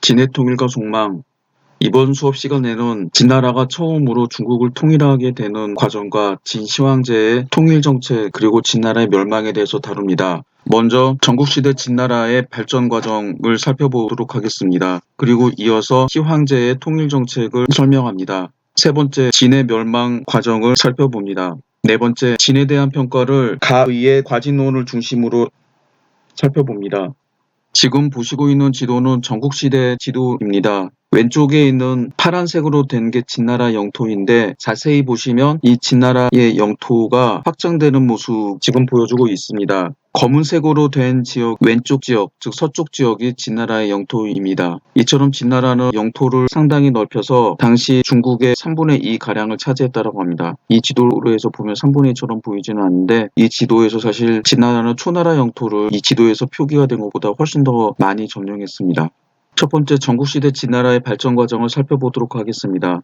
진해 통일과 속망. 이번 수업 시간에는 진나라가 처음으로 중국을 통일하게 되는 과정과 진시황제의 통일 정책 그리고 진나라의 멸망에 대해서 다룹니다. 먼저 전국시대 진나라의 발전 과정을 살펴보도록 하겠습니다. 그리고 이어서 시황제의 통일 정책을 설명합니다. 세 번째, 진해 멸망 과정을 살펴봅니다. 네 번째, 진에 대한 평가를 가의의 과진론을 중심으로 살펴봅니다. 지금 보시고 있는 지도는 전국시대 지도입니다. 왼쪽에 있는 파란색으로 된 게 진나라 영토인데 자세히 보시면 이 진나라의 영토가 확장되는 모습 지금 보여주고 있습니다. 검은색으로 된 지역, 왼쪽 지역, 즉 서쪽 지역이 진나라의 영토입니다. 이처럼 진나라는 영토를 상당히 넓혀서 당시 중국의 3분의 2 가량을 차지했다고 합니다. 이 지도로 해서 보면 3분의 2처럼 보이지는 않는데 이 지도에서 사실 진나라는 초나라 영토를 이 지도에서 표기가 된 것보다 훨씬 더 많이 점령했습니다. 첫 번째, 전국시대 진나라의 발전 과정을 살펴보도록 하겠습니다.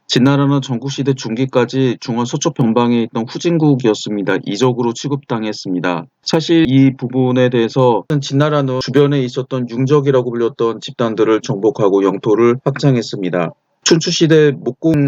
진나라는 전국시대 중기까지 중원 서쪽 변방에 있던 후진국이었습니다. 이적으로 취급당했습니다. 사실 이 부분에 대해서 진나라는 주변에 있었던 융적이라고 불렸던 집단들을 정복하고 영토를 확장했습니다. 춘추시대,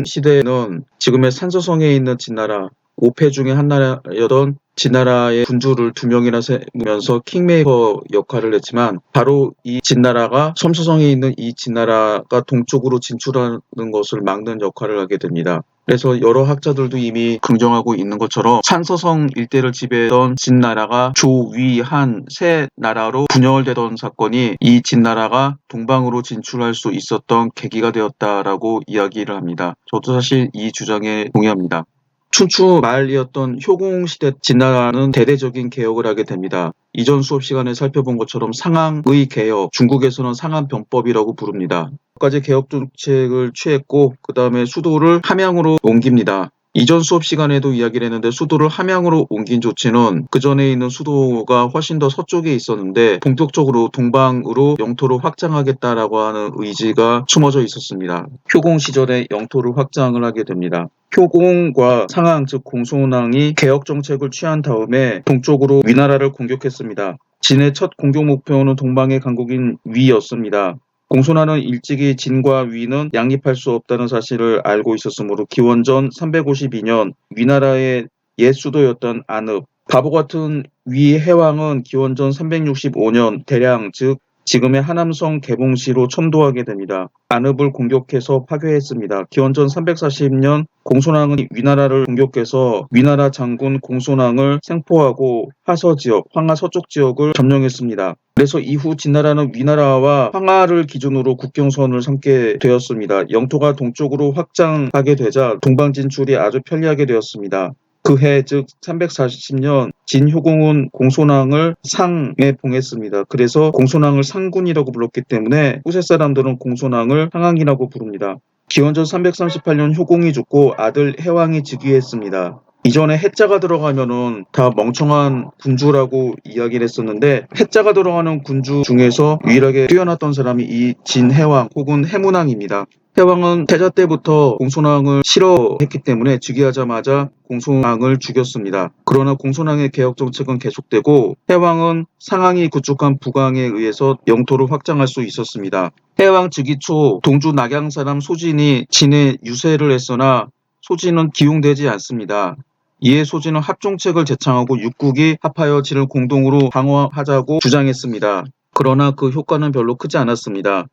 목공시대에는 지금의 산서성에 있는 진나라, 5패 중에 한 나라였던 진나라의 군주를 2명이나 세우면서 킹메이커 역할을 했지만 바로 이 진나라가 섬서성에 있는 이 진나라가 동쪽으로 진출하는 것을 막는 역할을 하게 됩니다. 그래서 여러 학자들도 이미 긍정하고 있는 것처럼 산서성 일대를 지배했던 진나라가 조, 위, 한 세 나라로 분열되던 사건이 이 진나라가 동방으로 진출할 수 있었던 계기가 되었다라고 이야기를 합니다. 저도 사실 이 주장에 동의합니다. 춘추 말이었던 효공시대 진나라는 대대적인 개혁을 하게 됩니다. 이전 수업 시간에 살펴본 것처럼 상항의 개혁, 중국에서는 상한변법이라고 부릅니다. 몇 가지 개혁 정책을 취했고 그 다음에 수도를 함양으로 옮깁니다. 이전 수업 시간에도 이야기를 했는데 수도를 함양으로 옮긴 조치는 그 전에 있는 수도가 훨씬 더 서쪽에 있었는데 본격적으로 동방으로 영토를 확장하겠다라고 하는 의지가 숨어져 있었습니다. 효공 시절에 영토를 확장을 하게 됩니다. 효공과 상항 즉 공손왕이 개혁 정책을 취한 다음에 동쪽으로 위나라를 공격했습니다. 진의 첫 공격 목표는 동방의 강국인 위였습니다. 공손왕은 일찍이 진과 위는 양립할 수 없다는 사실을 알고 있었으므로 기원전 352년 위나라의 옛 수도였던 안읍, 바보 같은 위 해왕은 기원전 365년 대량 즉 지금의 하남성 개봉시로 첨도하게 됩니다. 안읍을 공격해서 파괴했습니다. 기원전 340년 공손왕은 위나라를 공격해서 위나라 장군 공손왕을 생포하고 화서 지역, 황하 서쪽 지역을 점령했습니다. 그래서 이후 진나라는 위나라와 황하를 기준으로 국경선을 삼게 되었습니다. 영토가 동쪽으로 확장하게 되자 동방 진출이 아주 편리하게 되었습니다. 그해 즉 340년 진효공은 공손왕을 상에 봉했습니다. 그래서 공손왕을 상군이라고 불렀기 때문에 후세 사람들은 공손왕을 상왕이라고 부릅니다. 기원전 338년 효공이 죽고 아들 해왕이 즉위했습니다. 이전에 해자가 들어가면은 다 멍청한 군주라고 이야기를 했었는데 해자가 들어가는 군주 중에서 유일하게 뛰어났던 사람이 이 진해왕 혹은 해문왕입니다. 해왕은 태자 때부터 공손왕을 싫어했기 때문에 즉위하자마자 공손왕을 죽였습니다. 그러나 공손왕의 개혁 정책은 계속되고 해왕은 상황이 구축한 부강에 의해서 영토를 확장할 수 있었습니다. 해왕 즉위 초 동주 낙양 사람 소진이 진에 유세를 했으나 소진은 기용되지 않습니다. 이에 소진은 합종책을 제창하고 육국이 합하여 진을 공동으로 방어하자고 주장했습니다. 그러나 그 효과는 별로 크지 않았습니다.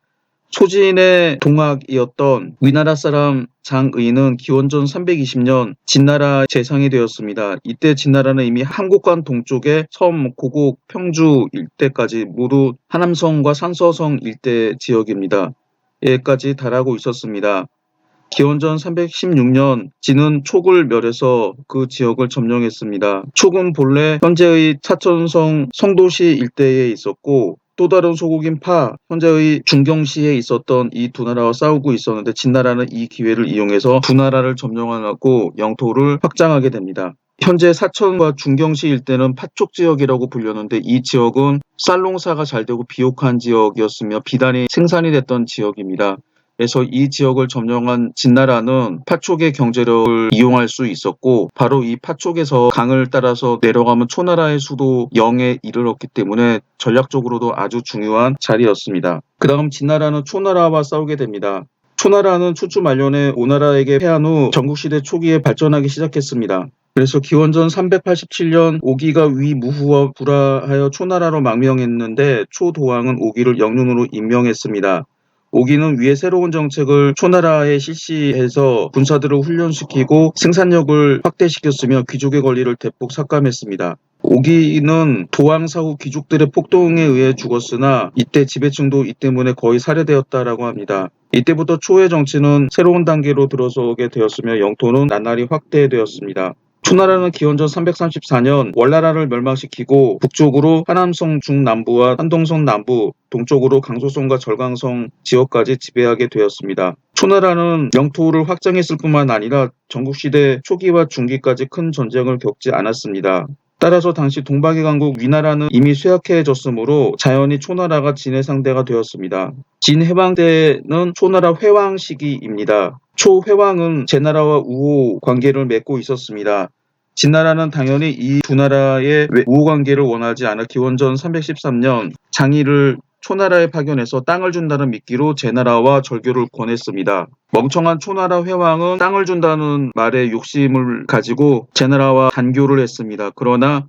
소진의 동학이었던 위나라 사람 장의는 기원전 320년 진나라 재상이 되었습니다. 이때 진나라는 이미 한국관 동쪽의 섬, 고곡, 평주 일대까지 모두 하남성과 산서성 일대 지역입니다. 여기까지 달하고 있었습니다. 기원전 316년 진은 촉을 멸해서 그 지역을 점령했습니다. 촉은 본래 현재의 차천성 성도시 일대에 있었고 또 다른 소국인 파, 현재의 중경시에 있었던 이 두 나라와 싸우고 있었는데 진나라는 이 기회를 이용해서 두 나라를 점령하고 영토를 확장하게 됩니다. 현재 사천과 중경시 일대는 파촉 지역이라고 불렸는데 이 지역은 쌀 농사가 잘 되고 비옥한 지역이었으며 비단이 생산이 됐던 지역입니다. 그래서 이 지역을 점령한 진나라는 파촉의 경제력을 이용할 수 있었고 바로 이 파촉에서 강을 따라서 내려가면 초나라의 수도 영에 이르렀기 때문에 전략적으로도 아주 중요한 자리였습니다. 그 다음 진나라는 초나라와 싸우게 됩니다. 초나라는 초초 말년에 오나라에게 패한 후 전국시대 초기에 발전하기 시작했습니다. 그래서 기원전 387년 오기가 위무후와 불화하여 초나라로 망명했는데 초도왕은 오기를 영륜으로 임명했습니다. 오기는 위의 새로운 정책을 초나라에 실시해서 군사들을 훈련시키고 생산력을 확대시켰으며 귀족의 권리를 대폭 삭감했습니다. 오기는 도왕 사후 귀족들의 폭동에 의해 죽었으나 이때 지배층도 이 때문에 거의 살해되었다라고 합니다. 이때부터 초의 정치는 새로운 단계로 들어서게 되었으며 영토는 나날이 확대되었습니다. 초나라는 기원전 334년 월나라를 멸망시키고 북쪽으로 하남성 중남부와 한동성 남부, 동쪽으로 강소성과 절강성 지역까지 지배하게 되었습니다. 초나라는 영토를 확장했을 뿐만 아니라 전국시대 초기와 중기까지 큰 전쟁을 겪지 않았습니다. 따라서 당시 동방의 강국 위나라는 이미 쇠약해졌으므로 자연히 초나라가 진의 상대가 되었습니다. 진 해방 때는 초나라 회왕 시기입니다. 초 회왕은 제나라와 우호 관계를 맺고 있었습니다. 진나라는 당연히 이 두 나라의 우호 관계를 원하지 않아 기원전 313년 장의를 초나라에 파견해서 땅을 준다는 미끼로 제나라와 절교를 권했습니다. 멍청한 초나라 회왕은 땅을 준다는 말에 욕심을 가지고 제나라와 단교를 했습니다. 그러나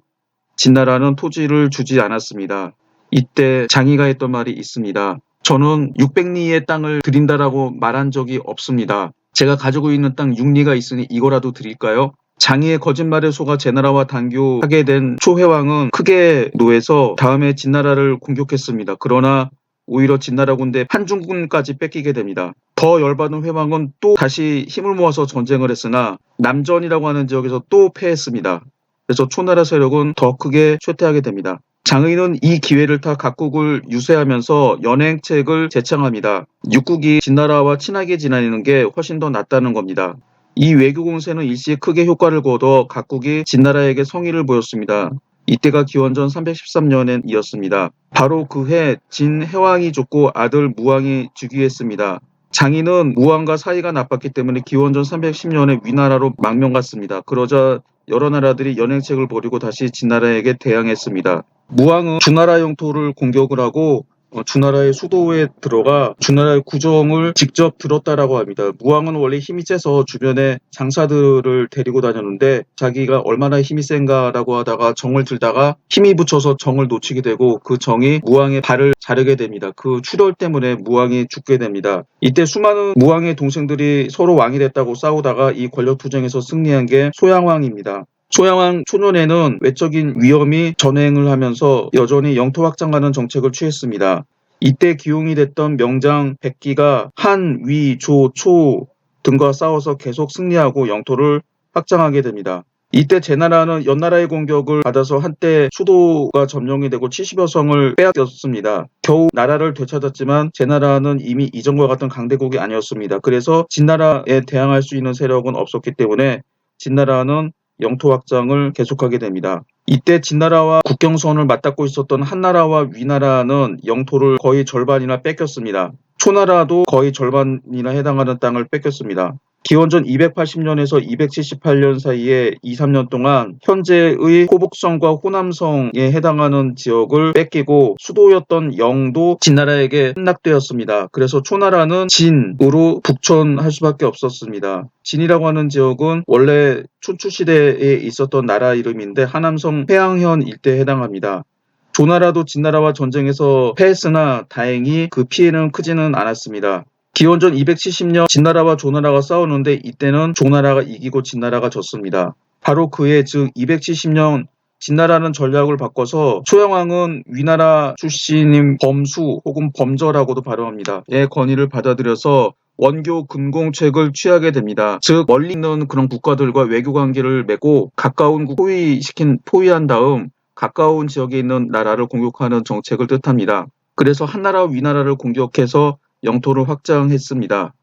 진나라는 토지를 주지 않았습니다. 이때 장의가 했던 말이 있습니다. 저는 600리의 땅을 드린다라고 말한 적이 없습니다. 제가 가지고 있는 땅 6리가 있으니 이거라도 드릴까요? 장의의 거짓말에 속아 제나라와 단교하게 된 초회왕은 크게 노해서 다음에 진나라를 공격했습니다. 그러나 오히려 진나라 군대 판중군까지 뺏기게 됩니다. 더 열받은 회왕은 또 다시 힘을 모아서 전쟁을 했으나 남전이라고 하는 지역에서 또 패했습니다. 그래서 초나라 세력은 더 크게 쇠퇴하게 됩니다. 장의는 이 기회를 타 각국을 유세하면서 연행책을 제창합니다. 육국이 진나라와 친하게 지내는 게 훨씬 더 낫다는 겁니다. 이 외교 공세는 일시에 크게 효과를 거둬 각국이 진나라에게 성의를 보였습니다. 이때가 기원전 313년에 이었습니다. 바로 그 해 진해왕이 죽고 아들 무왕이 즉위했습니다. 장의는 무왕과 사이가 나빴기 때문에 기원전 310년에 위나라로 망명갔습니다. 그러자 여러 나라들이 연행책을 벌이고 다시 진나라에게 대항했습니다. 무왕은 주나라 영토를 공격을 하고 주나라의 수도에 들어가 주나라의 구정을 직접 들었다라고 합니다. 무왕은 원래 힘이 세서 주변에 장사들을 데리고 다녔는데 자기가 얼마나 힘이 센가라고 하다가 정을 들다가 힘이 붙여서 정을 놓치게 되고 그 정이 무왕의 발을 자르게 됩니다. 그 출혈 때문에 무왕이 죽게 됩니다. 이때 수많은 무왕의 동생들이 서로 왕이 됐다고 싸우다가 이 권력투쟁에서 승리한 게 소양왕입니다. 소양왕 초년에는 외적인 위험이 전횡을 하면서 여전히 영토 확장하는 정책을 취했습니다. 이때 기용이 됐던 명장 백기가 한, 위, 조, 초 등과 싸워서 계속 승리하고 영토를 확장하게 됩니다. 이때 제나라는 연나라의 공격을 받아서 한때 수도가 점령이 되고 70여 성을 빼앗겼습니다. 겨우 나라를 되찾았지만 제나라는 이미 이전과 같은 강대국이 아니었습니다. 그래서 진나라에 대항할 수 있는 세력은 없었기 때문에 진나라는 영토 확장을 계속하게 됩니다. 이때 진나라와 국경선을 맞닿고 있었던 한나라와 위나라는 영토를 거의 절반이나 뺏겼습니다. 초나라도 거의 절반이나 해당하는 땅을 뺏겼습니다. 기원전 280년에서 278년 사이에 2, 3년 동안 현재의 호북성과 호남성에 해당하는 지역을 뺏기고 수도였던 영도 진나라에게 함락되었습니다. 그래서 초나라는 진으로 북천할 수밖에 없었습니다. 진이라고 하는 지역은 원래 춘추시대에 있었던 나라 이름인데 하남성 해양현 일대에 해당합니다. 조나라도 진나라와 전쟁에서 패했으나 다행히 그 피해는 크지는 않았습니다. 기원전 270년 진나라와 조나라가 싸우는데 이때는 조나라가 이기고 진나라가 졌습니다. 바로 그해 즉 270년 진나라는 전략을 바꿔서 소양왕은 위나라 출신인 범수 혹은 범저라고도 발음합니다. 의 권위를 받아들여서 원교 근공책을 취하게 됩니다. 즉 멀리 있는 그런 국가들과 외교 관계를 맺고 가까운 국 포위한 다음 가까운 지역에 있는 나라를 공격하는 정책을 뜻합니다. 그래서 한나라와 위나라를 공격해서 영토를 확장했습니다.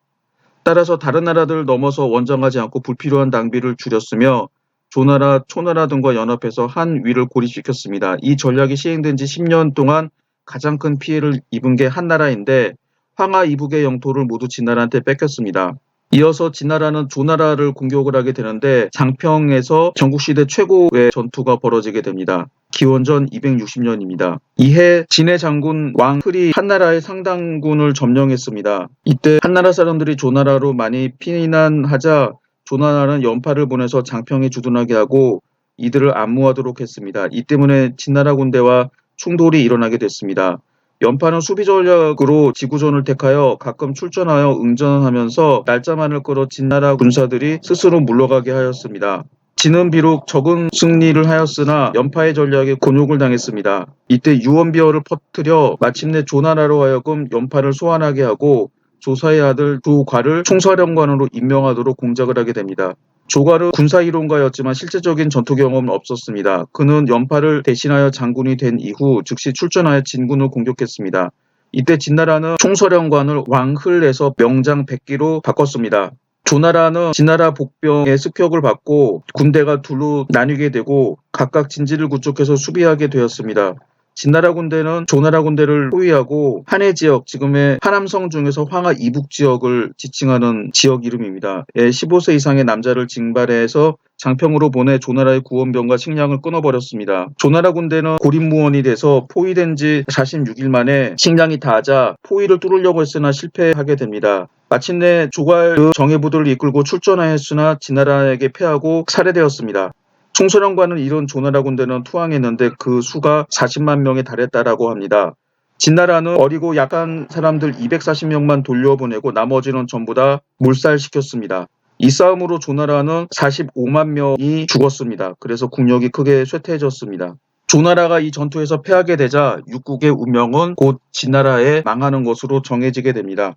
따라서 다른 나라들을 넘어서 원정하지 않고 불필요한 낭비를 줄였으며 조나라, 초나라 등과 연합해서 한 위를 고립시켰습니다. 이 전략이 시행된 지 10년 동안 가장 큰 피해를 입은 게 한나라인데 황하 이북의 영토를 모두 진나라한테 뺏겼습니다. 이어서 진나라는 조나라를 공격을 하게 되는데 장평에서 전국시대 최고의 전투가 벌어지게 됩니다. 기원전 260년입니다. 이해 진해 장군 왕흘이 한나라의 상당군을 점령했습니다. 이때 한나라 사람들이 조나라로 많이 피난하자 조나라는 연파를 보내서 장평에 주둔하게 하고 이들을 안무하도록 했습니다. 이 때문에 진나라 군대와 충돌이 일어나게 됐습니다. 연파는 수비 전략으로 지구전을 택하여 가끔 출전하여 응전하면서 날짜만을 끌어 진나라 군사들이 스스로 물러가게 하였습니다. 진은 비록 적은 승리를 하였으나 연파의 전략에 곤욕을 당했습니다. 이때 유언비어를 퍼뜨려 마침내 조나라로 하여금 연파를 소환하게 하고 조사의 아들 조과를 총사령관으로 임명하도록 공작을 하게 됩니다. 조과는 군사이론가였지만 실제적인 전투 경험은 없었습니다. 그는 연파를 대신하여 장군이 된 이후 즉시 출전하여 진군을 공격했습니다. 이때 진나라는 총사령관을 왕흘에서 명장 백기로 바꿨습니다. 조나라는 진나라 복병의 습격을 받고 군대가 둘로 나뉘게 되고 각각 진지를 구축해서 수비하게 되었습니다. 진나라 군대는 조나라 군대를 포위하고 한해 지역, 지금의 하남성 중에서 황하 이북 지역을 지칭하는 지역 이름입니다. 15세 이상의 남자를 징발해서 장평으로 보내 조나라의 구원병과 식량을 끊어버렸습니다. 조나라 군대는 고립무원이 돼서 포위된 지 46일 만에 식량이 다하자 포위를 뚫으려고 했으나 실패하게 됩니다. 마침내 조과의 정예부대를 이끌고 출전하였으나 진나라에게 패하고 살해되었습니다. 총사령관은 이런 조나라 군대는 투항했는데 그 수가 40만 명에 달했다라고 합니다. 진나라는 어리고 약한 사람들 240명만 돌려보내고 나머지는 전부 다 몰살시켰습니다. 이 싸움으로 조나라는 45만 명이 죽었습니다. 그래서 국력이 크게 쇠퇴해졌습니다. 조나라가 이 전투에서 패하게 되자 육국의 운명은 곧 진나라에 망하는 것으로 정해지게 됩니다.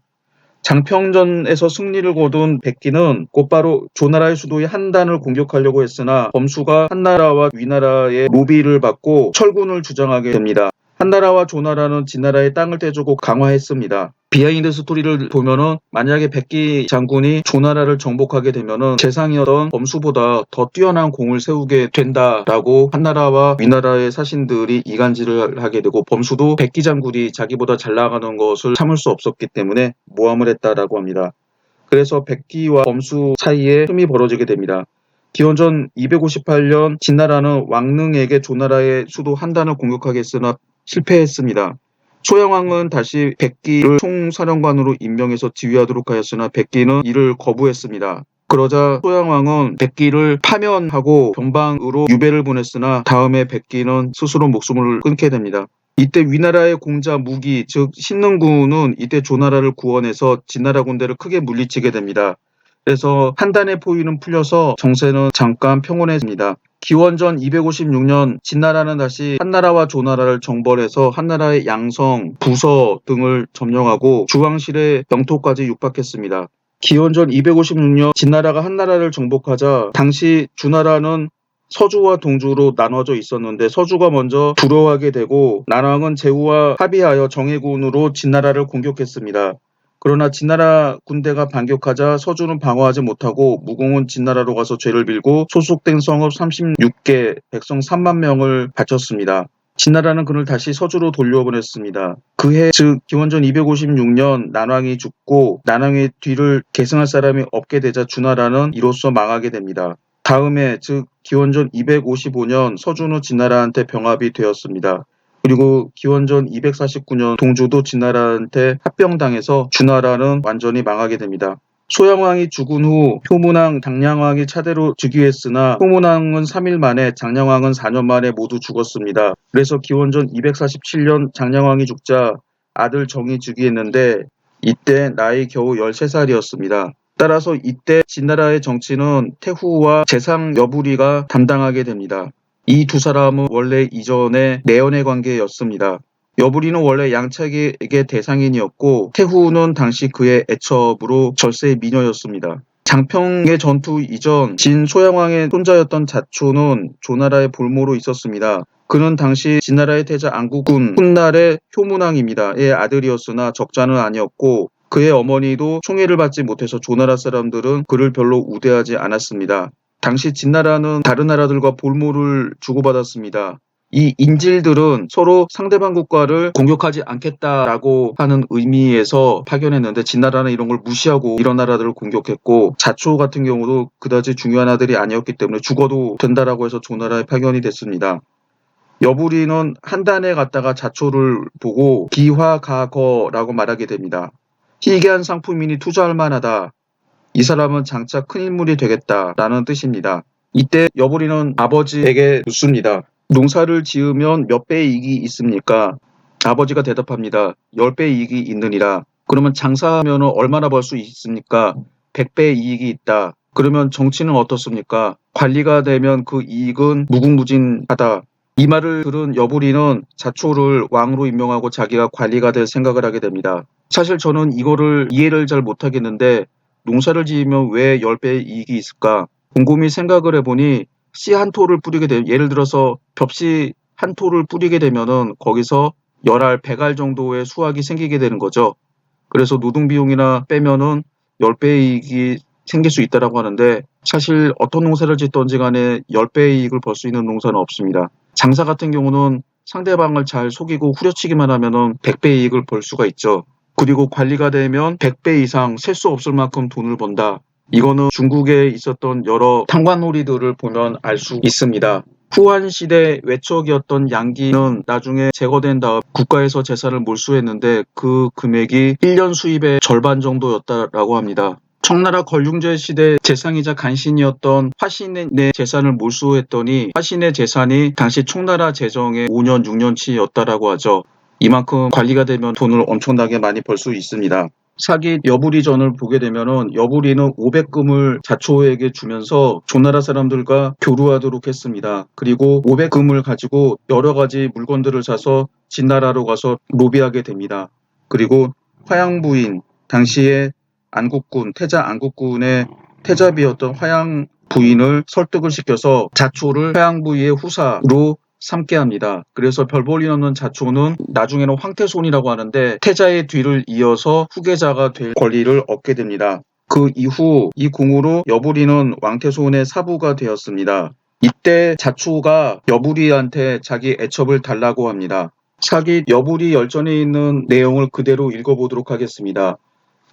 장평전에서 승리를 거둔 백기는 곧바로 조나라의 수도의 한단을 공격하려고 했으나 범수가 한나라와 위나라의 로비를 받고 철군을 주장하게 됩니다. 한나라와 조나라는 진나라의 땅을 떼주고 강화했습니다. 비하인드 스토리를 보면은 만약에 백기 장군이 조나라를 정복하게 되면은 재상이었던 범수보다 더 뛰어난 공을 세우게 된다라고 한나라와 위나라의 사신들이 이간질을 하게 되고 범수도 백기 장군이 자기보다 잘 나가는 것을 참을 수 없었기 때문에 모함을 했다라고 합니다. 그래서 백기와 범수 사이에 흠이 벌어지게 됩니다. 기원전 258년 진나라는 왕릉에게 조나라의 수도 한단을 공격하게 했으나 실패했습니다. 소양왕은 다시 백기를 총사령관으로 임명해서 지휘하도록 하였으나 백기는 이를 거부했습니다. 그러자 소양왕은 백기를 파면하고 병방으로 유배를 보냈으나 다음에 백기는 스스로 목숨을 끊게 됩니다. 이때 위나라의 공자 무기 즉 신능군은 이때 조나라를 구원해서 진나라 군대를 크게 물리치게 됩니다. 그래서 한단의 포위는 풀려서 정세는 잠깐 평온해집니다. 기원전 256년 진나라는 다시 한나라와 조나라를 정벌해서 한나라의 양성, 부서 등을 점령하고 주왕실의 영토까지 육박했습니다. 기원전 256년 진나라가 한나라를 정복하자 당시 주나라는 서주와 동주로 나눠져 있었는데 서주가 먼저 두려워하게 되고 난왕은 제후와 합의하여 정예군으로 진나라를 공격했습니다. 그러나 진나라 군대가 반격하자 서주는 방어하지 못하고 무공은 진나라로 가서 죄를 빌고 소속된 성읍 36개, 백성 3만 명을 바쳤습니다. 진나라는 그를 다시 서주로 돌려보냈습니다. 그해 즉 기원전 256년 난왕이 죽고 난왕의 뒤를 계승할 사람이 없게 되자 주나라는 이로써 망하게 됩니다. 다음해 즉 기원전 255년 서주는 진나라한테 병합이 되었습니다. 그리고 기원전 249년 동주도 진나라한테 합병당해서 주나라는 완전히 망하게 됩니다. 소양왕이 죽은 후 효문왕, 장량왕이 차례로 즉위했으나 효문왕은 3일 만에, 장량왕은 4년 만에 모두 죽었습니다. 그래서 기원전 247년 장량왕이 죽자 아들 정이 즉위했는데 이때 나이 겨우 13살이었습니다. 따라서 이때 진나라의 정치는 태후와 재상 여부리가 담당하게 됩니다. 이 두 사람은 원래 이전에 내연의 관계였습니다. 여부리는 원래 양차익의 대상인이었고 태후는 당시 그의 애첩으로 절세의 미녀였습니다. 장평의 전투 이전 진소양왕의 손자였던 자초는 조나라의 볼모로 있었습니다. 그는 당시 진나라의 태자 안국군 훗날의 효문왕입니다의 아들이었으나 적자는 아니었고 그의 어머니도 총애를 받지 못해서 조나라 사람들은 그를 별로 우대하지 않았습니다. 당시 진나라는 다른 나라들과 볼모를 주고받았습니다. 이 인질들은 서로 상대방 국가를 공격하지 않겠다라고 하는 의미에서 파견했는데 진나라는 이런 걸 무시하고 이런 나라들을 공격했고 자초 같은 경우도 그다지 중요한 아들이 아니었기 때문에 죽어도 된다라고 해서 조나라에 파견이 됐습니다. 여부리는 한단에 갔다가 자초를 보고 기화가거라고 말하게 됩니다. 희귀한 상품이니 투자할 만하다. 이 사람은 장차 큰 인물이 되겠다라는 뜻입니다. 이때 여부리는 아버지에게 묻습니다. 농사를 지으면 몇 배의 이익이 있습니까? 아버지가 대답합니다. 10배의 이익이 있느니라. 그러면 장사하면 얼마나 벌 수 있습니까? 100배의 이익이 있다. 그러면 정치는 어떻습니까? 관리가 되면 그 이익은 무궁무진하다. 이 말을 들은 여부리는 자초를 왕으로 임명하고 자기가 관리가 될 생각을 하게 됩니다. 사실 저는 이거를 이해를 잘 못하겠는데 농사를 지으면 왜 10배의 이익이 있을까? 곰곰이 생각을 해보니 씨 한 토를 뿌리게 되면 예를 들어서 벽씨 한 토를 뿌리게 되면은 거기서 열알, 100알 정도의 수확이 생기게 되는 거죠. 그래서 노동 비용이나 빼면은 10배의 이익이 생길 수 있다라고 하는데 사실 어떤 농사를 짓든지 간에 10배의 이익을 벌 수 있는 농사는 없습니다. 장사 같은 경우는 상대방을 잘 속이고 후려치기만 하면은 100배의 이익을 벌 수가 있죠. 그리고 관리가 되면 100배 이상 셀 수 없을 만큼 돈을 번다. 이거는 중국에 있었던 여러 탕관놀이들을 보면 알 수 있습니다. 후한 시대 외척이었던 양기는 나중에 제거된 다음 국가에서 재산을 몰수했는데 그 금액이 1년 수입의 절반 정도였다라고 합니다. 청나라 걸륭제 시대 재상이자 간신이었던 화신의 재산을 몰수했더니 화신의 재산이 당시 청나라 재정의 5년, 6년치였다라고 하죠. 이만큼 관리가 되면 돈을 엄청나게 많이 벌 수 있습니다. 사기 여부리전을 보게 되면은 여부리는 500금을 자초에게 주면서 조나라 사람들과 교류하도록 했습니다. 그리고 500금을 가지고 여러 가지 물건들을 사서 진나라로 가서 로비하게 됩니다. 그리고 화양부인 당시에 안국군 태자 안국군의 태자비였던 화양 부인을 설득을 시켜서 자초를 화양부위의 후사로 삼게 합니다. 그래서 별 볼 일 없는 자초는 나중에는 황태손이라고 하는데 태자의 뒤를 이어서 후계자가 될 권리를 얻게 됩니다. 그 이후 이 공으로 여부리는 왕태손의 사부가 되었습니다. 이때 자초가 여부리한테 자기 애첩을 달라고 합니다. 사기 여부리 열전에 있는 내용을 그대로 읽어보도록 하겠습니다.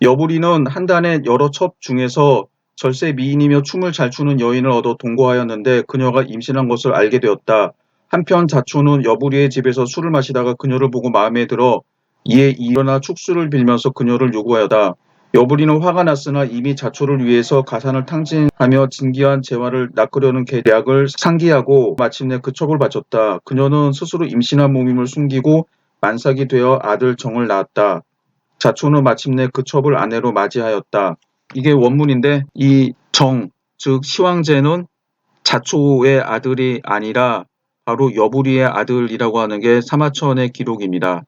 여부리는 한단의 여러 첩 중에서 절세 미인이며 춤을 잘 추는 여인을 얻어 동거하였는데 그녀가 임신한 것을 알게 되었다. 한편 자초는 여부리의 집에서 술을 마시다가 그녀를 보고 마음에 들어 이에 일어나 축수를 빌면서 그녀를 요구하였다. 여부리는 화가 났으나 이미 자초를 위해서 가산을 탕진하며 진기한 재화를 낚으려는 계략을 상기하고 마침내 그 첩을 바쳤다. 그녀는 스스로 임신한 몸임을 숨기고 만삭이 되어 아들 정을 낳았다. 자초는 마침내 그 첩을 아내로 맞이하였다. 이게 원문인데 이 정, 즉 시황제는 자초의 아들이 아니라 바로 여부리의 아들이라고 하는 게 사마천의 기록입니다.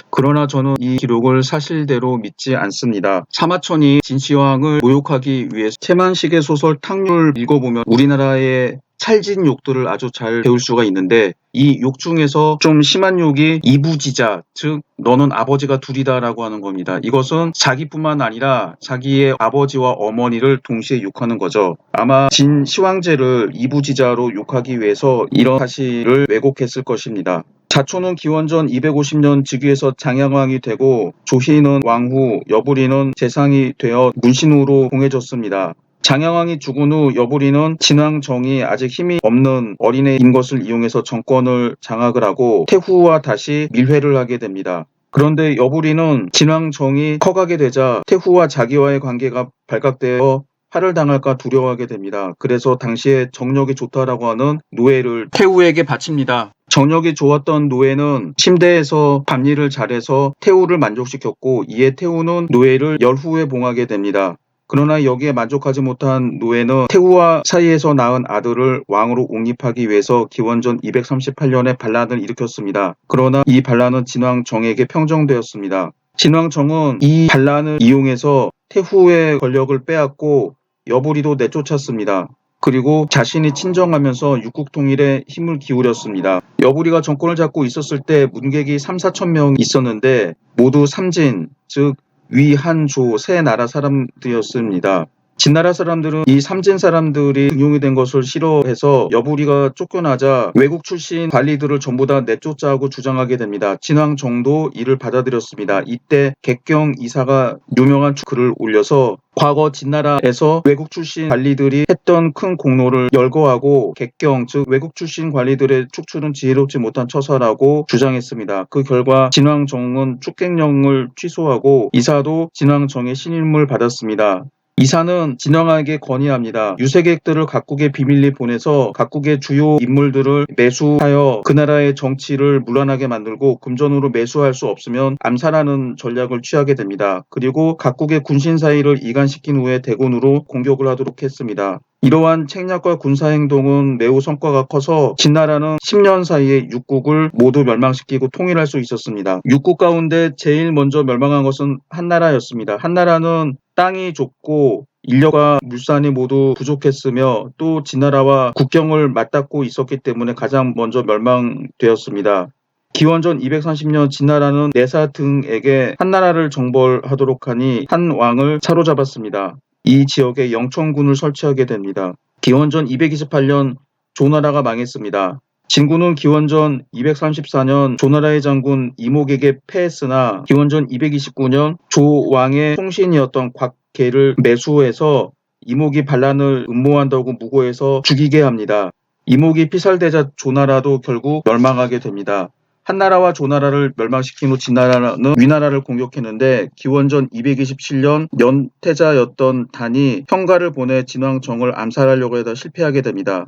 그러나 저는 이 기록을 사실대로 믿지 않습니다. 사마천이 진시황을 모욕하기 위해 채만식의 소설 탕류를 읽어보면 우리나라의 찰진 욕들을 아주 잘 배울 수가 있는데 이 욕 중에서 좀 심한 욕이 이부지자, 즉 너는 아버지가 둘이다라고 하는 겁니다. 이것은 자기뿐만 아니라 자기의 아버지와 어머니를 동시에 욕하는 거죠. 아마 진시황제를 이부지자로 욕하기 위해서 이런 사실을 왜곡했을 것입니다. 자초는 기원전 250년 즉위해서 장양왕이 되고 조희는 왕후, 여부리는 재상이 되어 문신으로 봉해졌습니다. 장양왕이 죽은 후 여부리는 진왕정이 아직 힘이 없는 어린애인 것을 이용해서 정권을 장악을 하고 태후와 다시 밀회를 하게 됩니다. 그런데 여부리는 진왕정이 커가게 되자 태후와 자기와의 관계가 발각되어 팔을 당할까 두려워하게 됩니다. 그래서 당시에 정력이 좋다라고 하는 노예를 태후에게 바칩니다. 정력이 좋았던 노예는 침대에서 밤일을 잘해서 태후를 만족시켰고 이에 태후는 노예를 열후에 봉하게 됩니다. 그러나 여기에 만족하지 못한 노예는 태후와 사이에서 낳은 아들을 왕으로 옹립하기 위해서 기원전 238년에 반란을 일으켰습니다. 그러나 이 반란은 진왕정에게 평정되었습니다. 진왕정은 이 반란을 이용해서 태후의 권력을 빼앗고 여부리도 내쫓았습니다. 그리고 자신이 친정하면서 육국통일에 힘을 기울였습니다. 여부리가 정권을 잡고 있었을 때 문객이 3, 4천 명 있었는데 모두 삼진, 즉 위, 한, 조 세 나라 사람들이었습니다. 진나라 사람들은 이 삼진 사람들이 등용이 된 것을 싫어해서 여부리가 쫓겨나자 외국 출신 관리들을 전부 다 내쫓자고 주장하게 됩니다. 진왕정도 이를 받아들였습니다. 이때 객경 이사가 유명한 글을 올려서 과거 진나라에서 외국 출신 관리들이 했던 큰 공로를 열거하고 객경, 즉 외국 출신 관리들의 축출은 지혜롭지 못한 처사라고 주장했습니다. 그 결과 진왕정은 축객령을 취소하고 이사도 진왕정의 신임을 받았습니다. 이사는 진왕에게 건의합니다. 유색객들을 각국에 비밀리 보내서 각국의 주요 인물들을 매수하여 그 나라의 정치를 문란하게 만들고 금전으로 매수할 수 없으면 암살하는 전략을 취하게 됩니다. 그리고 각국의 군신 사이를 이간시킨 후에 대군으로 공격을 하도록 했습니다. 이러한 책략과 군사행동은 매우 성과가 커서 진나라는 10년 사이에 6국을 모두 멸망시키고 통일할 수 있었습니다. 6국 가운데 제일 먼저 멸망한 것은 한나라였습니다. 한나라는 땅이 좁고 인력과 물산이 모두 부족했으며 또 진나라와 국경을 맞닿고 있었기 때문에 가장 먼저 멸망되었습니다. 기원전 230년 진나라는 내사 등에게 한나라를 정벌하도록 하니 한 왕을 사로잡았습니다. 이 지역에 영천군을 설치하게 됩니다. 기원전 228년 조나라가 망했습니다. 진군은 기원전 234년 조나라의 장군 이목에게 패했으나 기원전 229년 조왕의 통신이었던 곽계를 매수해서 이목이 반란을 음모한다고 무고해서 죽이게 합니다. 이목이 피살되자 조나라도 결국 멸망하게 됩니다. 한나라와 조나라를 멸망시킨 후 진나라는 위나라를 공격했는데 기원전 227년 연태자였던 단이 형가를 보내 진왕정을 암살하려고 해다 실패하게 됩니다.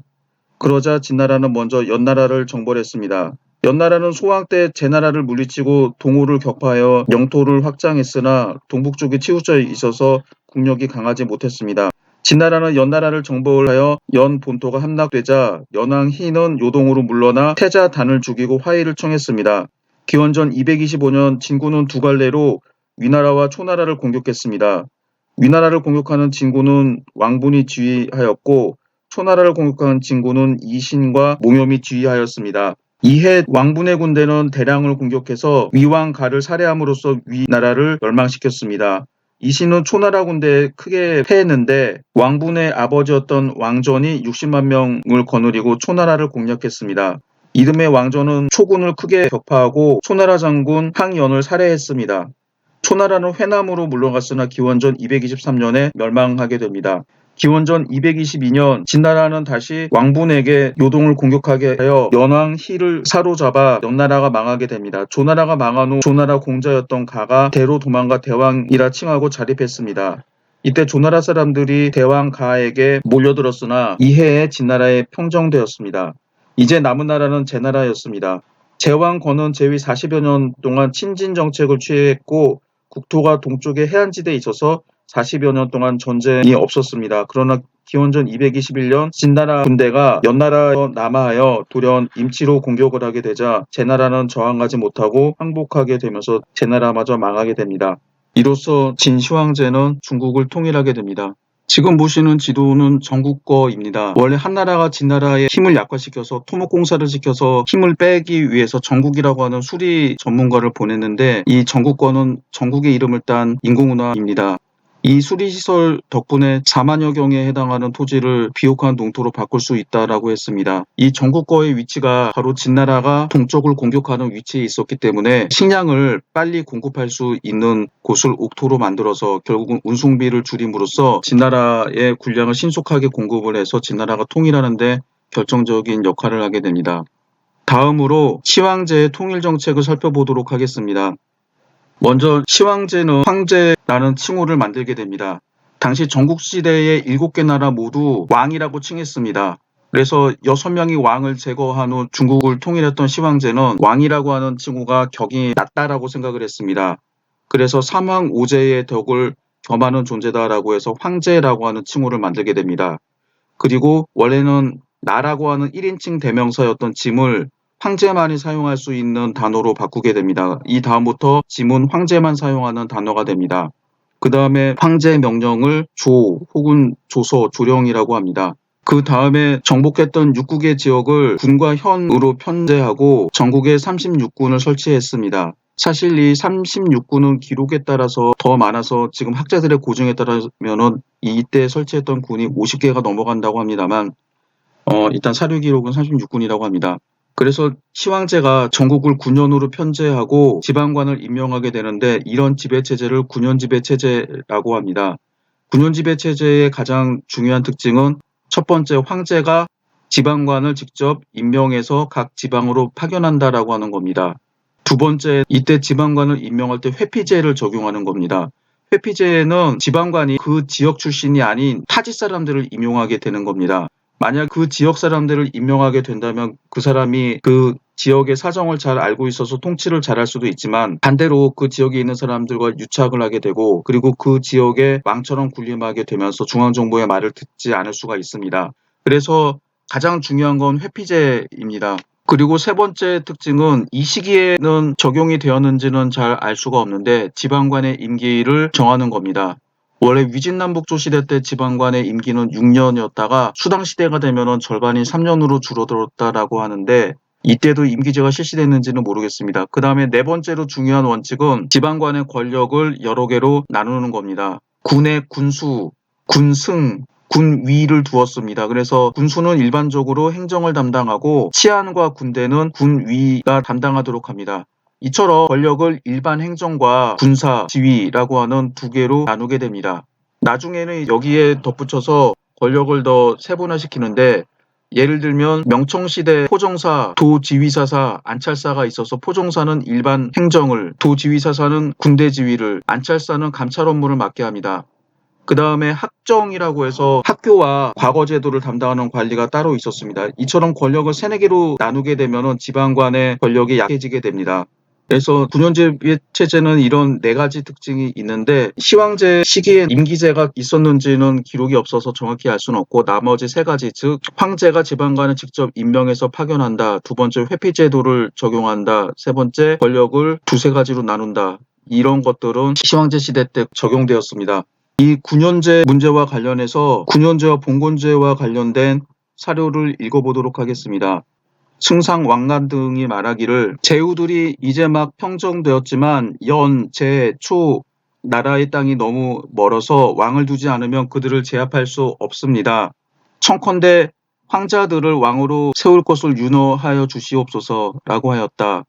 그러자 진나라는 먼저 연나라를 정벌했습니다. 연나라는 소왕 때 제나라를 물리치고 동호를 격파하여 영토를 확장했으나 동북쪽에 치우쳐 있어서 국력이 강하지 못했습니다. 진나라는 연나라를 정벌하여 연 본토가 함락되자 연왕 희는 요동으로 물러나 태자 단을 죽이고 화해를 청했습니다. 기원전 225년 진군은 두 갈래로 위나라와 초나라를 공격했습니다. 위나라를 공격하는 진군은 왕분이 지휘하였고 초나라를 공격한 진군은 이신과 몽염이 지휘하였습니다. 이해 왕분의 군대는 대량을 공격해서 위왕 가를 살해함으로써 위나라를 멸망시켰습니다. 이신은 초나라 군대에 크게 패했는데 왕분의 아버지였던 왕전이 60만 명을 거느리고 초나라를 공략했습니다. 이듬해 왕전은 초군을 크게 격파하고 초나라 장군 항연을 살해했습니다. 초나라는 회남으로 물러갔으나 기원전 223년에 멸망하게 됩니다. 기원전 222년 진나라는 다시 왕분에게 요동을 공격하게 하여 연왕 희를 사로잡아 연나라가 망하게 됩니다. 조나라가 망한 후 조나라 공자였던 가가 대로 도망가 대왕이라 칭하고 자립했습니다. 이때 조나라 사람들이 대왕 가에게 몰려들었으나 이해에 진나라에 평정되었습니다. 이제 남은 나라는 제나라였습니다. 제왕 건은 제위 40여 년 동안 친진 정책을 취했고 국토가 동쪽의 해안지대에 있어서 40여 년 동안 전쟁이 없었습니다. 그러나 기원전 221년 진나라 군대가 연나라에 남하하여 돌연 임치로 공격을 하게 되자 제나라는 저항하지 못하고 항복하게 되면서 제나라마저 망하게 됩니다. 이로써 진시황제는 중국을 통일하게 됩니다. 지금 보시는 지도는 전국거입니다. 원래 한나라가 진나라의 힘을 약화시켜서 토목공사를 지켜서 힘을 빼기 위해서 전국이라고 하는 수리 전문가를 보냈는데 이 전국거는 전국의 이름을 딴 인공운하입니다. 이 수리시설 덕분에 4만여 경에 해당하는 토지를 비옥한 농토로 바꿀 수 있다라고 했습니다. 이 전국거의 위치가 바로 진나라가 동쪽을 공격하는 위치에 있었기 때문에 식량을 빨리 공급할 수 있는 곳을 옥토로 만들어서 결국은 운송비를 줄임으로써 진나라의 군량을 신속하게 공급을 해서 진나라가 통일하는 데 결정적인 역할을 하게 됩니다. 다음으로 시황제의 통일 정책을 살펴보도록 하겠습니다. 먼저 시황제는 황제라는 칭호를 만들게 됩니다. 당시 전국시대의 7개 나라 모두 왕이라고 칭했습니다. 그래서 6명이 왕을 제거한 후 중국을 통일했던 시황제는 왕이라고 하는 칭호가 격이 낮다라고 생각을 했습니다. 그래서 삼왕 오제의 덕을 겸하는 존재다라고 해서 황제라고 하는 칭호를 만들게 됩니다. 그리고 원래는 나라고 하는 1인칭 대명사였던 짐을 황제만이 사용할 수 있는 단어로 바꾸게 됩니다. 이 다음부터 짐은 황제만 사용하는 단어가 됩니다. 그 다음에 황제 명령을 조 혹은 조서, 조령이라고 합니다. 그 다음에 정복했던 6국의 지역을 군과 현으로 편제하고 전국에 36군을 설치했습니다. 사실 이 36군은 기록에 따라서 더 많아서 지금 학자들의 고증에 따르면은 이때 설치했던 군이 50개가 넘어간다고 합니다만 일단 사료 기록은 36군이라고 합니다. 그래서 시황제가 전국을 군현으로 편제하고 지방관을 임명하게 되는데 이런 지배체제를 군현지배체제라고 합니다. 군현지배체제의 가장 중요한 특징은 첫 번째 황제가 지방관을 직접 임명해서 각 지방으로 파견한다라고 하는 겁니다. 두 번째, 이때 지방관을 임명할 때 회피제를 적용하는 겁니다. 회피제는 지방관이 그 지역 출신이 아닌 타지 사람들을 임용하게 되는 겁니다. 만약 그 지역 사람들을 임명하게 된다면 그 사람이 그 지역의 사정을 잘 알고 있어서 통치를 잘할 수도 있지만 반대로 그 지역에 있는 사람들과 유착을 하게 되고 그리고 그 지역의 왕처럼 군림하게 되면서 중앙정부의 말을 듣지 않을 수가 있습니다. 그래서 가장 중요한 건 회피제입니다. 그리고 세 번째 특징은 이 시기에는 적용이 되었는지는 잘 알 수가 없는데 지방관의 임기를 정하는 겁니다. 원래 위진남북조 시대 때 지방관의 임기는 6년이었다가 수당시대가 되면은 절반인 3년으로 줄어들었다라고 하는데 이때도 임기제가 실시됐는지는 모르겠습니다. 그 다음에 네 번째로 중요한 원칙은 지방관의 권력을 여러 개로 나누는 겁니다. 군의 군수, 군승, 군위를 두었습니다. 그래서 군수는 일반적으로 행정을 담당하고 치안과 군대는 군위가 담당하도록 합니다. 이처럼 권력을 일반 행정과 군사, 지휘라고 하는 두 개로 나누게 됩니다. 나중에는 여기에 덧붙여서 권력을 더 세분화시키는데 예를 들면 명청시대 포정사, 도지휘사사, 안찰사가 있어서 포정사는 일반 행정을, 도지휘사사는 군대 지휘를, 안찰사는 감찰 업무를 맡게 합니다. 그 다음에 학정이라고 해서 학교와 과거제도를 담당하는 관리가 따로 있었습니다. 이처럼 권력을 세네 개로 나누게 되면 지방관의 권력이 약해지게 됩니다. 그래서 군현제배 체제는 이런 네 가지 특징이 있는데 시황제 시기에 임기제가 있었는지는 기록이 없어서 정확히 알 수는 없고 나머지 세 가지 즉 황제가 지방관을 직접 임명해서 파견한다. 두 번째 회피제도를 적용한다. 세 번째 권력을 두세 가지로 나눈다. 이런 것들은 시황제 시대 때 적용되었습니다. 이 군현제 문제와 관련해서 군현제와 봉건제와 관련된 사료를 읽어보도록 하겠습니다. 승상, 왕관 등이 말하기를 제후들이 이제 막 평정되었지만 연, 제, 초 나라의 땅이 너무 멀어서 왕을 두지 않으면 그들을 제압할 수 없습니다. 청컨대 황자들을 왕으로 세울 것을 윤허하여 주시옵소서라고 하였다.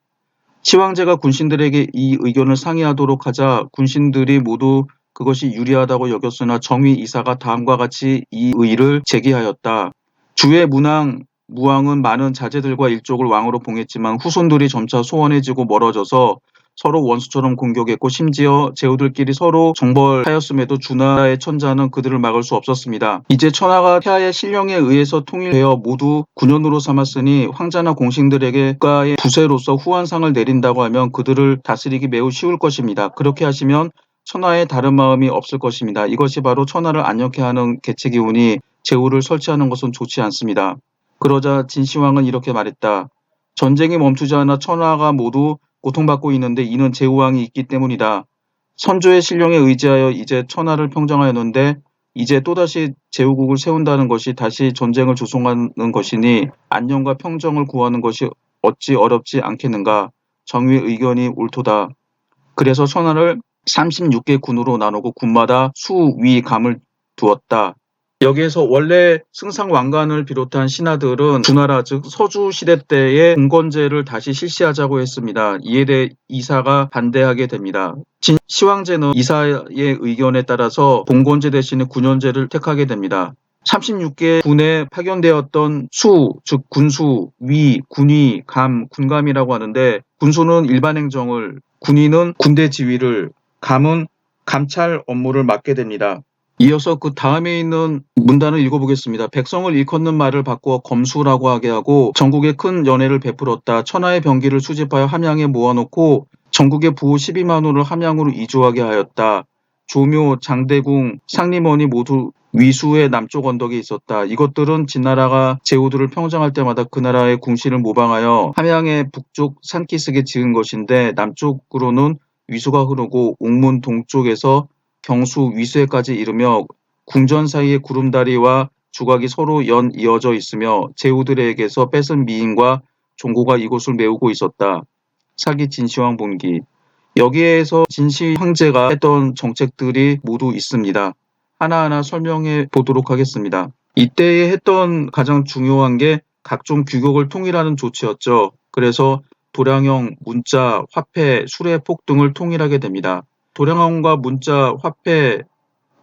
시황제가 군신들에게 이 의견을 상의하도록 하자 군신들이 모두 그것이 유리하다고 여겼으나 정의 이사가 다음과 같이 이 의를 제기하였다. 주의 문왕, 무왕은 많은 자제들과 일족을 왕으로 봉했지만 후손들이 점차 소원해지고 멀어져서 서로 원수처럼 공격했고 심지어 제후들끼리 서로 정벌하였음에도 주나라의 천자는 그들을 막을 수 없었습니다. 이제 천하가 태하의 신령에 의해서 통일되어 모두 군현으로 삼았으니 황자나 공신들에게 국가의 부세로서 후한상을 내린다고 하면 그들을 다스리기 매우 쉬울 것입니다. 그렇게 하시면 천하에 다른 마음이 없을 것입니다. 이것이 바로 천하를 안녕케 하는 계책이오니 제후를 설치하는 것은 좋지 않습니다. 그러자 진시황은 이렇게 말했다. 전쟁이 멈추지 않아 천하가 모두 고통받고 있는데 이는 제후왕이 있기 때문이다. 선조의 신령에 의지하여 이제 천하를 평정하였는데 이제 또다시 제후국을 세운다는 것이 다시 전쟁을 조성하는 것이니 안녕과 평정을 구하는 것이 어찌 어렵지 않겠는가. 정의의 의견이 옳도다. 그래서 천하를 36개 군으로 나누고 군마다 수, 위, 감을 두었다. 여기에서 원래 승상왕관을 비롯한 신하들은 주나라 즉 서주 시대 때의 봉건제를 다시 실시하자고 했습니다. 이에 대해 이사가 반대하게 됩니다. 시황제는 이사의 의견에 따라서 봉건제 대신에 군현제를 택하게 됩니다. 36개 군에 파견되었던 수, 즉 군수, 위, 군위, 감, 군감이라고 하는데 군수는 일반 행정을, 군위는 군대 지휘를, 감은 감찰 업무를 맡게 됩니다. 이어서 그 다음에 있는 문단을 읽어보겠습니다. 백성을 일컫는 말을 바꾸어 검수라고 하게 하고 전국에 큰 연회를 베풀었다. 천하의 병기를 수집하여 함양에 모아놓고 전국의 부호 12만호를 함양으로 이주하게 하였다. 조묘, 장대궁, 상림원이 모두 위수의 남쪽 언덕에 있었다. 이것들은 진나라가 제후들을 평정할 때마다 그 나라의 궁실을 모방하여 함양의 북쪽 산기슭에 지은 것인데 남쪽으로는 위수가 흐르고 옥문 동쪽에서 경수, 위수에까지 이르며 궁전 사이에 구름다리와 주각이 서로 연 이어져 있으며 제후들에게서 뺏은 미인과 종고가 이곳을 메우고 있었다. 사기 진시황 본기. 여기에서 진시 황제가 했던 정책들이 모두 있습니다. 하나하나 설명해 보도록 하겠습니다. 이때에 했던 가장 중요한 게 각종 규격을 통일하는 조치였죠. 그래서 도량형, 문자, 화폐, 수레폭 등을 통일하게 됩니다. 도량형과 문자, 화폐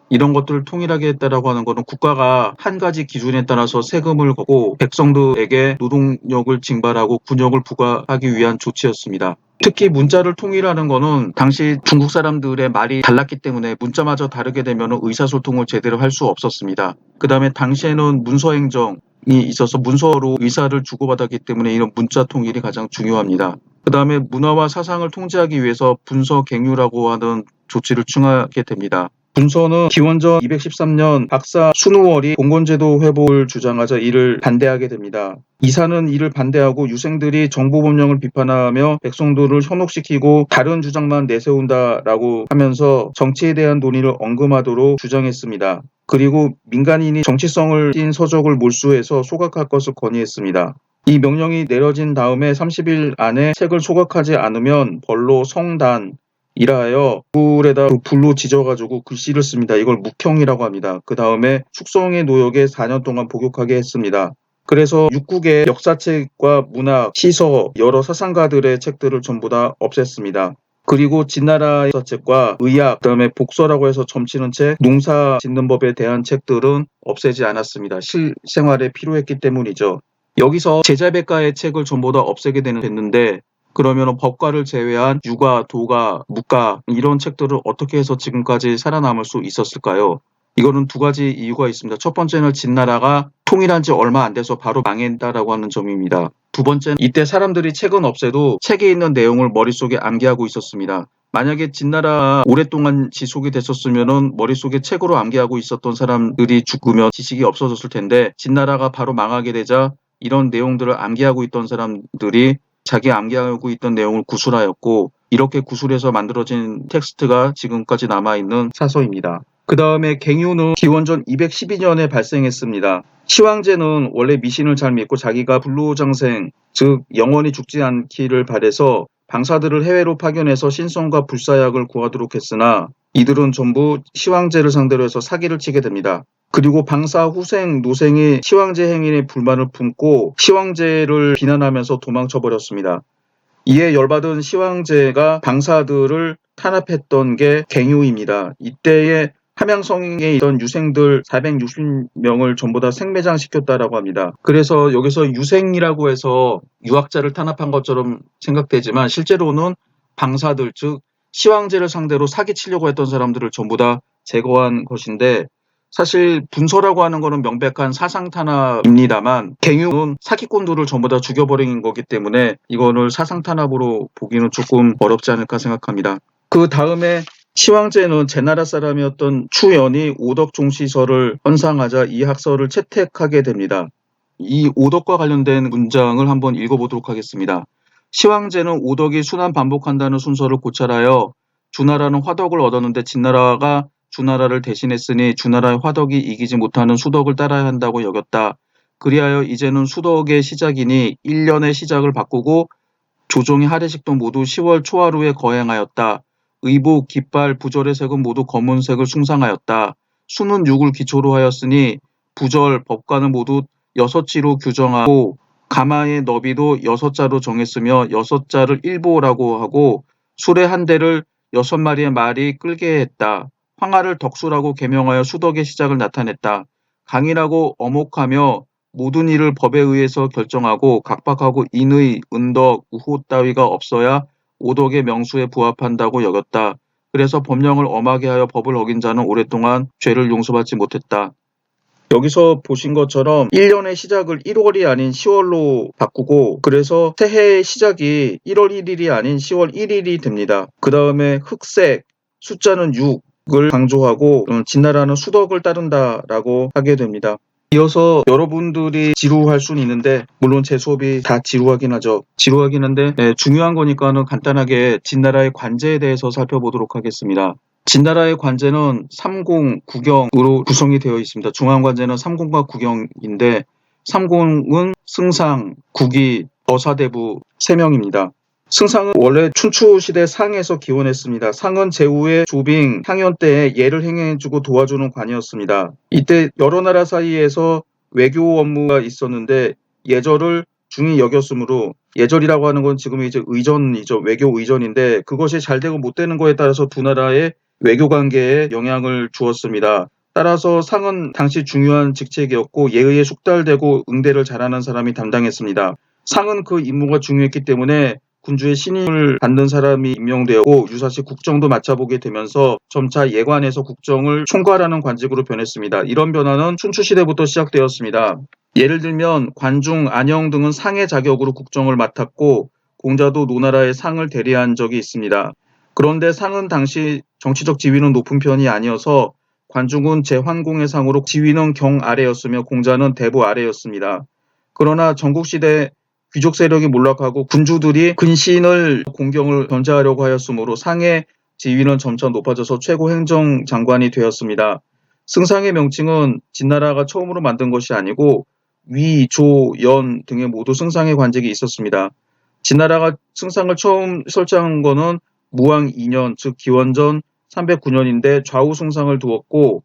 이런 것들을 통일하게 했다라고 하는 것은 국가가 한 가지 기준에 따라서 세금을 걷고 백성들에게 노동력을 징발하고 군역을 부과하기 위한 조치였습니다. 특히 문자를 통일하는 것은 당시 중국 사람들의 말이 달랐기 때문에 문자마저 다르게 되면 의사소통을 제대로 할 수 없었습니다. 그 다음에 당시에는 문서행정이 있어서 문서로 의사를 주고받았기 때문에 이런 문자 통일이 가장 중요합니다. 그 다음에 문화와 사상을 통제하기 위해서 분서갱유라고 하는 조치를 취하게 됩니다. 분서는 기원전 213년 박사 순우월이 봉건제도 회복을 주장하자 이를 반대하게 됩니다. 이사는 이를 반대하고 유생들이 정부 법령을 비판하며 백성들을 현혹시키고 다른 주장만 내세운다라고 하면서 정치에 대한 논의를 언급하도록 주장했습니다. 그리고 민간인이 정치성을 띤 서적을 몰수해서 소각할 것을 건의했습니다. 이 명령이 내려진 다음에 30일 안에 책을 소각하지 않으면 벌로 성단, 이라하여 불에다 불로 지져가지고 글씨를 씁니다. 이걸 묵형이라고 합니다. 그 다음에 숙성의 노역에 4년 동안 복역하게 했습니다. 그래서 육국의 역사책과 문학, 시서, 여러 사상가들의 책들을 전부 다 없앴습니다. 그리고 진나라의 역사책과 의학, 그다음에 복서라고 해서 점치는 책, 농사 짓는 법에 대한 책들은 없애지 않았습니다. 실생활에 필요했기 때문이죠. 여기서 제자백가의 책을 전부 다 없애게 됐는데 그러면 법가를 제외한 유가, 도가, 묵가 이런 책들을 어떻게 해서 지금까지 살아남을 수 있었을까요? 이거는 두 가지 이유가 있습니다. 첫 번째는 진나라가 통일한 지 얼마 안 돼서 바로 망했다라고 하는 점입니다. 두 번째는 이때 사람들이 책은 없애도 책에 있는 내용을 머릿속에 암기하고 있었습니다. 만약에 진나라가 오랫동안 지속이 됐었으면 머릿속에 책으로 암기하고 있었던 사람들이 죽으면 지식이 없어졌을 텐데 진나라가 바로 망하게 되자 이런 내용들을 암기하고 있던 사람들이 자기 암기하고 있던 내용을 구술하였고 이렇게 구술해서 만들어진 텍스트가 지금까지 남아있는 사서입니다. 그 다음에 갱유는 기원전 212년에 발생했습니다. 시황제는 원래 미신을 잘 믿고 자기가 불로장생, 즉 영원히 죽지 않기를 바라서 방사들을 해외로 파견해서 신성과 불사약을 구하도록 했으나 이들은 전부 시황제를 상대로 해서 사기를 치게 됩니다. 그리고 방사 후생, 노생이 시황제 행위에 불만을 품고 시황제를 비난하면서 도망쳐버렸습니다. 이에 열받은 시황제가 방사들을 탄압했던 게 갱유입니다. 이때에 함양성에 있던 유생들 460명을 전부 다 생매장시켰다라고 합니다. 그래서 여기서 유생이라고 해서 유학자를 탄압한 것처럼 생각되지만 실제로는 방사들, 즉 시황제를 상대로 사기치려고 했던 사람들을 전부 다 제거한 것인데 사실 분서라고 하는 거는 명백한 사상 탄압입니다만 갱유는 사기꾼들을 전부 다 죽여버린 거기 때문에 이거를 사상 탄압으로 보기는 조금 어렵지 않을까 생각합니다. 그 다음에 시황제는 제나라 사람이었던 추연이 오덕종시설을 헌상하자 이 학설을 채택하게 됩니다. 이 오덕과 관련된 문장을 한번 읽어보도록 하겠습니다. 시황제는 오덕이 순환 반복한다는 순서를 고찰하여 주나라는 화덕을 얻었는데 진나라가 주나라를 대신했으니 주나라의 화덕이 이기지 못하는 수덕을 따라야 한다고 여겼다. 그리하여 이제는 수덕의 시작이니 1년의 시작을 바꾸고 조정의 하례식도 모두 10월 초하루에 거행하였다. 의복, 깃발, 부절의 색은 모두 검은색을 숭상하였다. 수는 6을 기초로 하였으니 부절, 법관은 모두 6지로 규정하고 가마의 너비도 6자로 정했으며 6자를 일보라고 하고 수레 한 대를 6마리의 말이 끌게 했다. 황하를 덕수라고 계명하여 수덕의 시작을 나타냈다. 강이라고 어목하며 모든 일을 법에 의해서 결정하고 각박하고 인의, 은덕, 우호 따위가 없어야 오덕의 명수에 부합한다고 여겼다. 그래서 법령을 엄하게 하여 법을 어긴 자는 오랫동안 죄를 용서받지 못했다. 여기서 보신 것처럼 1년의 시작을 1월이 아닌 10월로 바꾸고 그래서 새해의 시작이 1월 1일이 아닌 10월 1일이 됩니다. 그 다음에 흑색, 숫자는 6을 강조하고 진나라는 수덕을 따른다라고 하게 됩니다. 이어서 여러분들이 지루할 수는 있는데 물론 제 수업이 다 지루하긴 하죠. 지루하긴 한데 중요한 거니까는 간단하게 진나라의 관제에 대해서 살펴보도록 하겠습니다. 진나라의 관제는 삼공, 구경으로 구성이 되어 있습니다. 중앙관제는 삼공과 구경인데 삼공은 승상, 국이, 어사대부 3명입니다. 승상은 원래 춘추시대 상에서 기원했습니다. 상은 제후의 조빙, 향연 때에 예를 행해주고 도와주는 관이었습니다. 이때 여러 나라 사이에서 외교 업무가 있었는데 예절을 중히 여겼으므로, 예절이라고 하는 건 지금 이제 의전이죠. 외교 의전인데 그것이 잘 되고 못 되는 거에 따라서 두 나라의 외교 관계에 영향을 주었습니다. 따라서 상은 당시 중요한 직책이었고 예의에 숙달되고 응대를 잘하는 사람이 담당했습니다. 상은 그 임무가 중요했기 때문에 군주의 신임을 받는 사람이 임명되었고 유사시 국정도 맡아보게 되면서 점차 예관에서 국정을 총괄하는 관직으로 변했습니다. 이런 변화는 춘추시대부터 시작되었습니다. 예를 들면 관중, 안영 등은 상의 자격으로 국정을 맡았고 공자도 노나라의 상을 대리한 적이 있습니다. 그런데 상은 당시 정치적 지위는 높은 편이 아니어서 관중은 제환공의 상으로 지위는 경 아래였으며 공자는 대부 아래였습니다. 그러나 전국시대 귀족 세력이 몰락하고 군주들이 근신을 공경을 견제하려고 하였으므로 상의 지위는 점차 높아져서 최고 행정장관이 되었습니다. 승상의 명칭은 진나라가 처음으로 만든 것이 아니고 위, 조, 연 등의 모두 승상의 관직이 있었습니다. 진나라가 승상을 처음 설정한 것은 무왕 2년, 즉 기원전 309년인데 좌우 승상을 두었고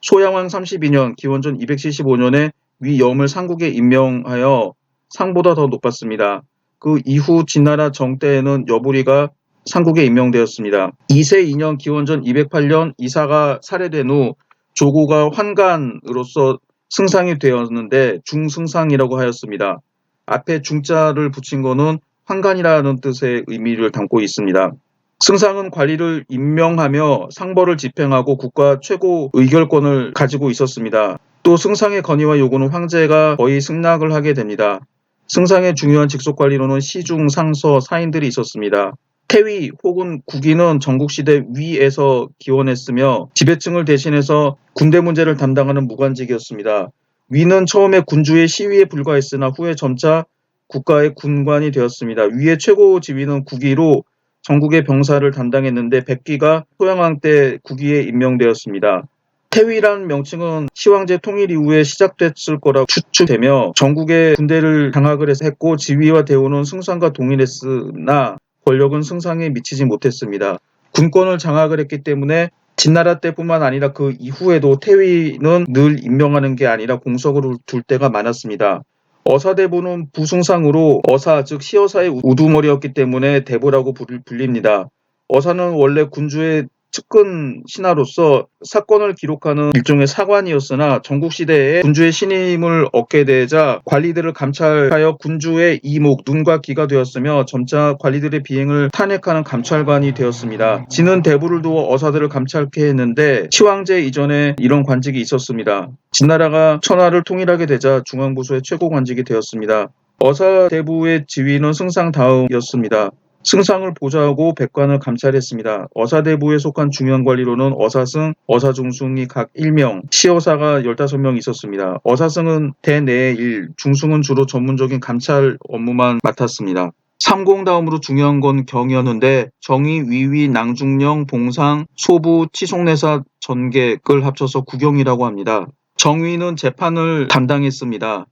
소양왕 32년, 기원전 275년에 위염을 상국에 임명하여 상보다 더 높았습니다. 그 이후 진나라 정 때에는 여부리가 상국에 임명되었습니다. 이세 2년 기원전 208년 이사가 살해된 후 조고가 환관으로서 승상이 되었는데 중승상이라고 하였습니다. 앞에 중자를 붙인 것은 환관이라는 뜻의 의미를 담고 있습니다. 승상은 관리를 임명하며 상벌을 집행하고 국가 최고 의결권을 가지고 있었습니다. 또 승상의 건의와 요구는 황제가 거의 승낙을 하게 됩니다. 승상의 중요한 직속 관리로는 시중, 상서, 사인들이 있었습니다. 태위 혹은 국위는 전국시대 위에서 기원했으며 지배층을 대신해서 군대 문제를 담당하는 무관직이었습니다. 위는 처음에 군주의 시위에 불과했으나 후에 점차 국가의 군관이 되었습니다. 위의 최고 지위는 국위로 전국의 병사를 담당했는데 백기가 소양왕 때 국위에 임명되었습니다. 태위란 명칭은 시황제 통일 이후에 시작됐을 거라고 추측되며 전국의 군대를 장악을 했고 지위와 대우는 승상과 동일했으나 권력은 승상에 미치지 못했습니다. 군권을 장악을 했기 때문에 진나라 때뿐만 아니라 그 이후에도 태위는 늘 임명하는 게 아니라 공석으로 둘 때가 많았습니다. 어사대부는 부승상으로 어사 즉 시어사의 우두머리였기 때문에 대부라고 불립니다. 어사는 원래 군주의 측근 신하로서 사건을 기록하는 일종의 사관이었으나 전국시대에 군주의 신임을 얻게 되자 관리들을 감찰하여 군주의 이목, 눈과 귀가 되었으며 점차 관리들의 비행을 탄핵하는 감찰관이 되었습니다. 진은 대부를 두어 어사들을 감찰케 했는데 시황제 이전에 이런 관직이 있었습니다. 진나라가 천하를 통일하게 되자 중앙부서의 최고 관직이 되었습니다. 어사대부의 지위는 승상 다음이었습니다. 승상을 보좌하고 백관을 감찰했습니다. 어사대부에 속한 중요한 관리로는 어사승, 어사중승이 각 1명, 시어사가 15명 있었습니다. 어사승은 대내의 일, 중승은 주로 전문적인 감찰 업무만 맡았습니다. 삼공 다음으로 중요한 건 경이었는데 정의, 위위, 낭중령, 봉상, 소부, 치송내사, 전객을 합쳐서 구경이라고 합니다. 정위는 재판을 담당했습니다.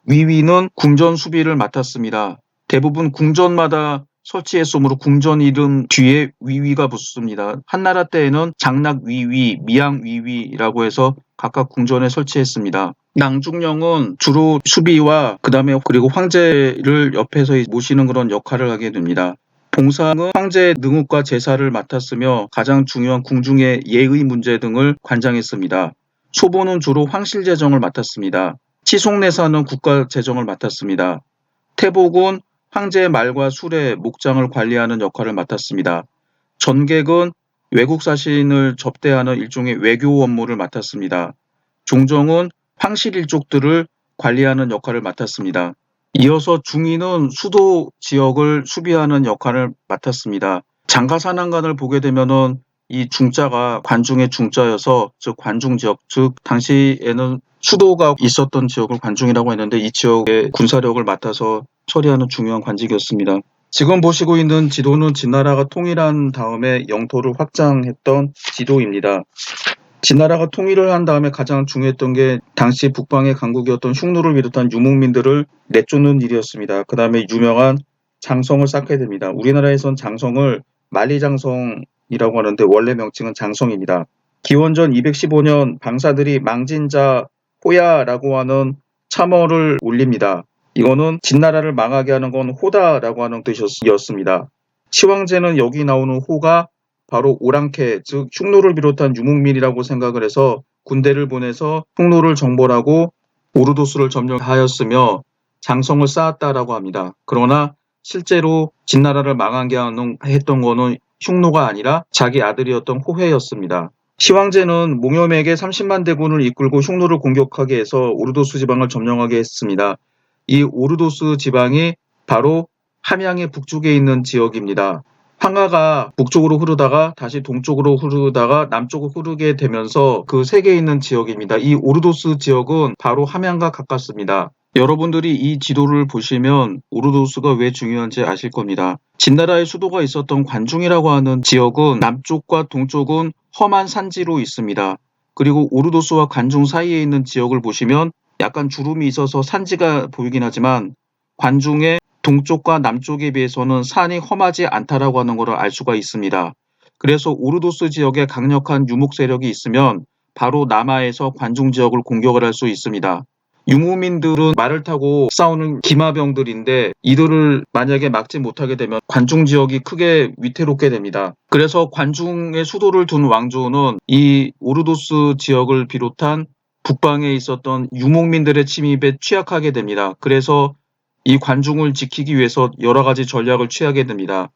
위위는 궁전 수비를 맡았습니다. 대부분 궁전마다 설치했으므로 궁전 이름 뒤에 위위가 붙습니다. 한나라 때에는 장락위위, 미양위위라고 해서 각각 궁전에 설치했습니다. 낭중령은 주로 수비와 그리고 황제를 옆에서 모시는 그런 역할을 하게 됩니다. 봉상은 황제의 능욱과 제사를 맡았으며 가장 중요한 궁중의 예의 문제 등을 관장했습니다. 소보는 주로 황실 재정을 맡았습니다. 치송내사는 국가 재정을 맡았습니다. 태복은 황제의 말과 수레, 목장을 관리하는 역할을 맡았습니다. 전객은 외국 사신을 접대하는 일종의 외교 업무를 맡았습니다. 종정은 황실 일족들을 관리하는 역할을 맡았습니다. 이어서 중위는 수도 지역을 수비하는 역할을 맡았습니다. 장가산안관을 보게 되면은 이 중자가 관중의 중자여서 즉 관중 지역, 즉 당시에는 수도가 있었던 지역을 관중이라고 했는데 이 지역의 군사력을 맡아서 처리하는 중요한 관직이었습니다. 지금 보시고 있는 지도는 진나라가 통일한 다음에 영토를 확장했던 지도입니다. 진나라가 통일을 한 다음에 가장 중요했던 게 당시 북방의 강국이었던 흉노를 비롯한 유목민들을 내쫓는 일이었습니다. 그 다음에 유명한 장성을 쌓게 됩니다. 우리나라에선 장성을 만리장성이라고 하는데 원래 명칭은 장성입니다. 기원전 215년 방사들이 망진자 호야라고 하는 참어를 올립니다. 이거는 진나라를 망하게 하는 건 호다라고 하는 뜻이었습니다. 시황제는 여기 나오는 호가 바로 오랑캐, 즉 흉노를 비롯한 유목민이라고 생각을 해서 군대를 보내서 흉노를 정벌하고 오르도스를 점령하였으며 장성을 쌓았다라고 합니다. 그러나 실제로 진나라를 망하게 했던 거는 흉노가 아니라 자기 아들이었던 호해였습니다. 시황제는 몽염에게 30만 대군을 이끌고 흉노를 공격하게 해서 오르도스 지방을 점령하게 했습니다. 이 오르도스 지방이 바로 함양의 북쪽에 있는 지역입니다. 황하가 북쪽으로 흐르다가 다시 동쪽으로 흐르다가 남쪽으로 흐르게 되면서 그 세 개에 있는 지역입니다. 이 오르도스 지역은 바로 함양과 가깝습니다. 여러분들이 이 지도를 보시면 오르도스가 왜 중요한지 아실 겁니다. 진나라의 수도가 있었던 관중이라고 하는 지역은 남쪽과 동쪽은 험한 산지로 있습니다. 그리고 오르도스와 관중 사이에 있는 지역을 보시면 약간 주름이 있어서 산지가 보이긴 하지만 관중의 동쪽과 남쪽에 비해서는 산이 험하지 않다라고 하는 것을 알 수가 있습니다. 그래서 오르도스 지역에 강력한 유목 세력이 있으면 바로 남하에서 관중 지역을 공격을 할 수 있습니다. 유목민들은 말을 타고 싸우는 기마병들인데 이들을 만약에 막지 못하게 되면 관중 지역이 크게 위태롭게 됩니다. 그래서 관중의 수도를 둔 왕조는 이 오르도스 지역을 비롯한 북방에 있었던 유목민들의 침입에 취약하게 됩니다. 그래서 이 관중을 지키기 위해서 여러 가지 전략을 취하게 됩니다.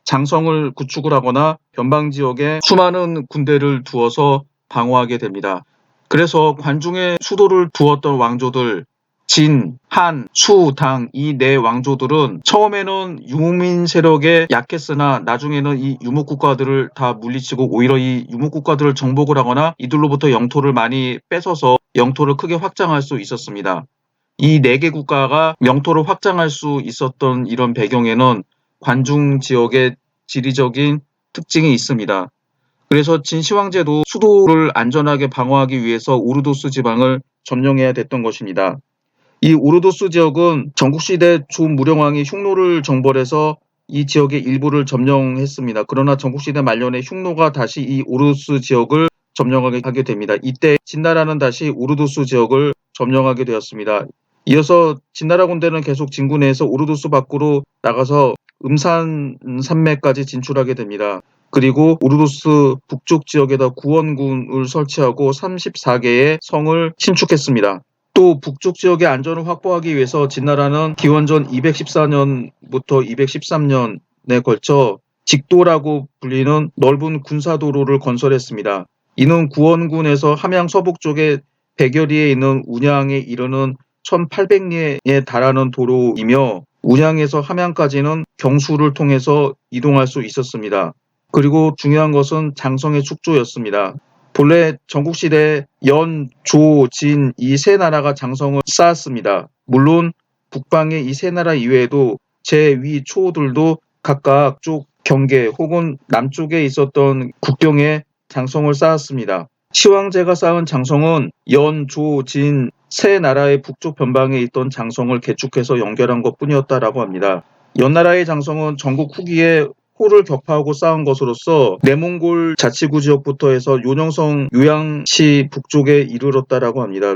장성을 구축을 하거나 변방 지역에 수많은 군대를 두어서 방어하게 됩니다. 그래서 관중의 수도를 두었던 왕조들 진, 한, 수, 당 이 네 왕조들은 처음에는 유목민 세력에 약했으나 나중에는 이 유목국가들을 다 물리치고 오히려 이 유목국가들을 정복을 하거나 이들로부터 영토를 많이 뺏어서 영토를 크게 확장할 수 있었습니다. 이 네 개 국가가 영토를 확장할 수 있었던 이런 배경에는 관중 지역의 지리적인 특징이 있습니다. 그래서 진시황제도 수도를 안전하게 방어하기 위해서 오르도스 지방을 점령해야 됐던 것입니다. 이 오르도스 지역은 전국시대 조무령왕이 흉노를 정벌해서 이 지역의 일부를 점령했습니다. 그러나 전국시대 말년에 흉노가 다시 이 오르도스 지역을 점령하게 하게 됩니다. 이때 진나라는 다시 오르도스 지역을 점령하게 되었습니다. 이어서 진나라 군대는 계속 진구 내에서 오르도스 밖으로 나가서 음산 산맥까지 진출하게 됩니다. 그리고 오르도스 북쪽 지역에다 구원군을 설치하고 34개의 성을 신축했습니다. 또 북쪽 지역의 안전을 확보하기 위해서 진나라는 기원전 214년부터 213년에 걸쳐 직도라고 불리는 넓은 군사도로를 건설했습니다. 이는 구원군에서 함양 서북쪽에 백여리에 있는 운양에 이르는 1800리에 달하는 도로이며 운양에서 함양까지는 경수를 통해서 이동할 수 있었습니다. 그리고 중요한 것은 장성의 축조였습니다. 본래 전국시대 연, 조, 진 이 세 나라가 장성을 쌓았습니다. 물론 북방의 이 세 나라 이외에도 제, 위, 초들도 각각 쪽 경계 혹은 남쪽에 있었던 국경에 장성을 쌓았습니다. 시황제가 쌓은 장성은 연, 조, 진 세 나라의 북쪽 변방에 있던 장성을 개축해서 연결한 것뿐이었다라고 합니다. 연나라의 장성은 전국 후기에 호를 격파하고 쌓은 것으로서 내몽골 자치구 지역부터 해서 요령성 요양시 북쪽에 이르렀다라고 합니다.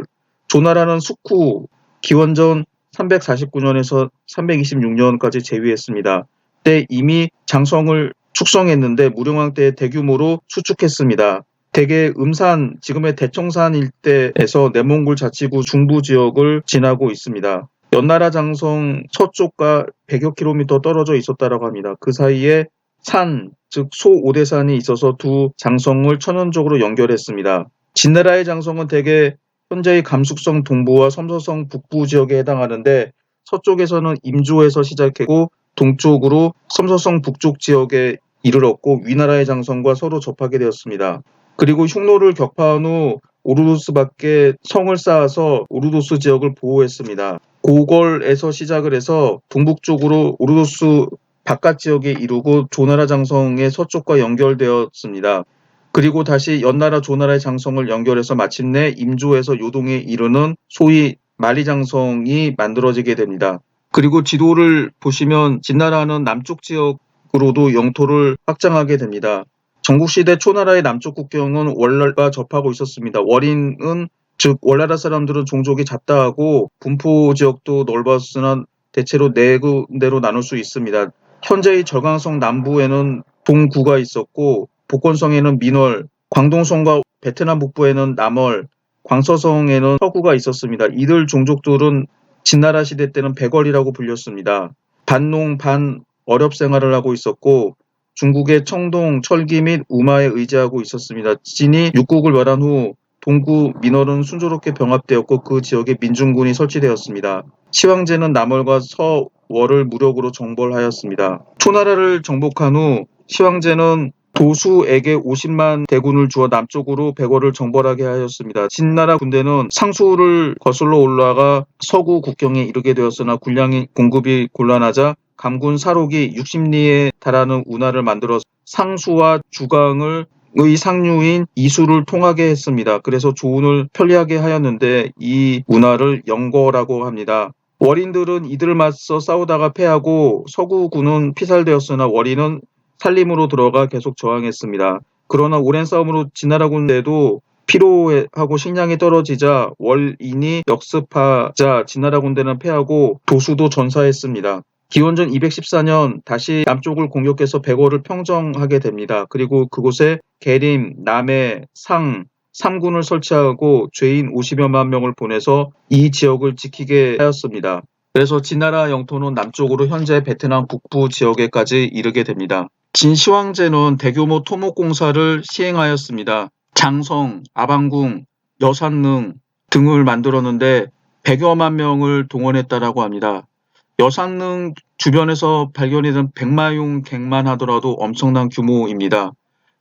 조나라는 숙후 기원전 349년에서 326년까지 재위했습니다. 그때 이미 장성을 축성했는데 무령왕 때 대규모로 수축했습니다. 대개 음산, 지금의 대청산 일대에서 내몽골 자치구 중부 지역을 지나고 있습니다. 연나라 장성 서쪽과 100여 킬로미터 떨어져 있었다고 합니다. 그 사이에 산, 즉 소오대산이 있어서 두 장성을 천연적으로 연결했습니다. 진나라의 장성은 대개 현재의 감숙성 동부와 섬서성 북부 지역에 해당하는데 서쪽에서는 임조에서 시작했고 동쪽으로 섬서성 북쪽 지역에 이르렀고 위나라의 장성과 서로 접하게 되었습니다. 그리고 흉노를 격파한 후 오르도스밖에 성을 쌓아서 오르도스 지역을 보호했습니다. 고걸에서 시작을 해서 동북쪽으로 오르도스 바깥 지역에 이르고 조나라 장성의 서쪽과 연결되었습니다. 그리고 다시 연나라 조나라의 장성을 연결해서 마침내 임조에서 요동에 이르는 소위 만리장성이 만들어지게 됩니다. 그리고 지도를 보시면 진나라는 남쪽 지역으로도 영토를 확장하게 됩니다. 전국시대 초나라의 남쪽 국경은 월나라가 접하고 있었습니다. 월인은 즉 월나라 사람들은 종족이 잡다하고 분포 지역도 넓었으나 대체로 네 군데로 나눌 수 있습니다. 현재의 절강성 남부에는 동구가 있었고 복건성에는 민월, 광동성과 베트남 북부에는 남월, 광서성에는 서구가 있었습니다. 이들 종족들은 진나라 시대 때는 백월이라고 불렸습니다. 반농 반 어렵 생활을 하고 있었고 중국의 청동, 철기 및 우마에 의지하고 있었습니다. 진이 육국을 멸한 후 동구 민월은 순조롭게 병합되었고 그 지역에 민중군이 설치되었습니다. 시황제는 남월과 서월을 무력으로 정벌하였습니다. 초나라를 정복한 후 시황제는 도수에게 50만 대군을 주어 남쪽으로 백월을 정벌하게 하였습니다. 진나라 군대는 상수를 거슬러 올라가 서구 국경에 이르게 되었으나 군량이 공급이 곤란하자 감군 사록이 60리에 달하는 운하를 만들어 상수와 주강을 의 상류인 이수를 통하게 했습니다. 그래서 조운을 편리하게 하였는데 이 운하를 영거라고 합니다. 월인들은 이들을 맞서 싸우다가 패하고 서구군은 피살되었으나 월인은 살림으로 들어가 계속 저항했습니다. 그러나 오랜 싸움으로 진나라 군대도 피로하고 식량이 떨어지자 월인이 역습하자 진나라 군대는 패하고 도수도 전사했습니다. 기원전 214년 다시 남쪽을 공격해서 백월을 평정하게 됩니다. 그리고 그곳에 계림, 남해, 상, 3군을 설치하고 죄인 50여만 명을 보내서 이 지역을 지키게 하였습니다. 그래서 진나라 영토는 남쪽으로 현재 베트남 북부 지역에까지 이르게 됩니다. 진시황제는 대규모 토목공사를 시행하였습니다. 장성, 아방궁, 여산릉 등을 만들었는데 100여만 명을 동원했다라고 합니다. 여산릉 주변에서 발견이 된 백마용 갱만 하더라도 엄청난 규모입니다.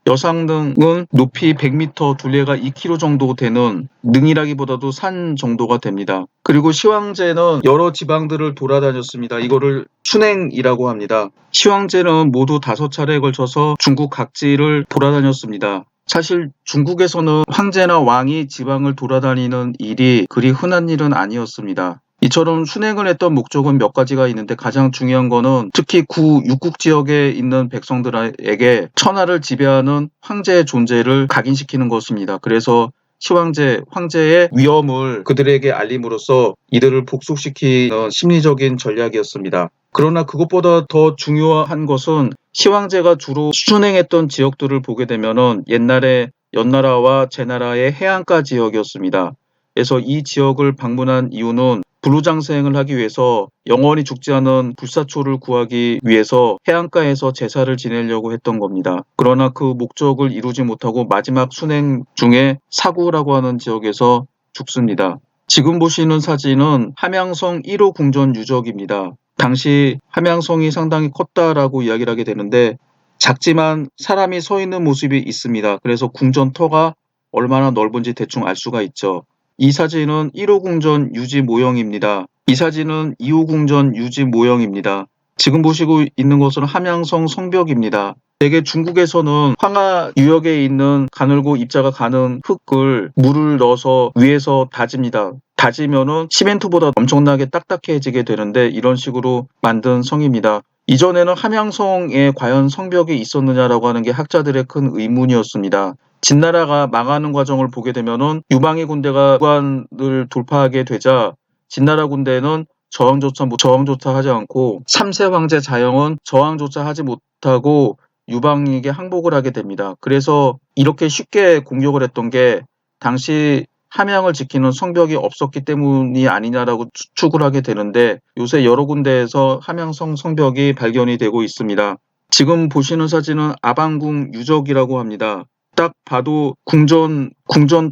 여산릉은 높이 100m, 둘레가 2km 정도 되는 능이라기보다도 산 정도가 됩니다. 그리고 시황제는 여러 지방들을 돌아다녔습니다. 이거를 순행이라고 합니다. 시황제는 모두 5차례에 걸쳐서 중국 각지를 돌아다녔습니다. 사실 중국에서는 황제나 왕이 지방을 돌아다니는 일이 그리 흔한 일은 아니었습니다. 이처럼 순행을 했던 목적은 몇 가지가 있는데 가장 중요한 거는 특히 육국 지역에 있는 백성들에게 천하를 지배하는 황제의 존재를 각인시키는 것입니다. 그래서 시황제, 황제의 위엄을 그들에게 알림으로써 이들을 복속시키는 심리적인 전략이었습니다. 그러나 그것보다 더 중요한 것은 시황제가 주로 순행했던 지역들을 보게 되면은 옛날에 연나라와 제나라의 해안가 지역이었습니다. 그래서 이 지역을 방문한 이유는 불후장생을 하기 위해서 영원히 죽지 않은 불사초를 구하기 위해서 해안가에서 제사를 지내려고 했던 겁니다. 그러나 그 목적을 이루지 못하고 마지막 순행 중에 사구라고 하는 지역에서 죽습니다. 지금 보시는 사진은 함양성 1호 궁전 유적입니다. 당시 함양성이 상당히 컸다라고 이야기를 하게 되는데 작지만 사람이 서 있는 모습이 있습니다. 그래서 궁전 터가 얼마나 넓은지 대충 알 수가 있죠. 이 사진은 1호 궁전 유지 모형입니다. 이 사진은 2호 궁전 유지 모형입니다. 지금 보시고 있는 것은 함양성 성벽입니다. 대개 중국에서는 황하 유역에 있는 가늘고 입자가 가는 흙을 물을 넣어서 위에서 다집니다. 다지면은 시멘트보다 엄청나게 딱딱해지게 되는데 이런 식으로 만든 성입니다. 이전에는 함양성에 과연 성벽이 있었느냐라고 하는 게 학자들의 큰 의문이었습니다. 진나라가 망하는 과정을 보게 되면은 유방의 군대가 유관을 돌파하게 되자 진나라 군대는 저항조차 하지 않고 3세 황제 자영은 저항조차 하지 못하고 유방에게 항복을 하게 됩니다. 그래서 이렇게 쉽게 공격을 했던 게 당시 함양을 지키는 성벽이 없었기 때문이 아니냐라고 추측을 하게 되는데 요새 여러 군데에서 함양성 성벽이 발견이 되고 있습니다. 지금 보시는 사진은 아방궁 유적이라고 합니다. 딱 봐도 궁전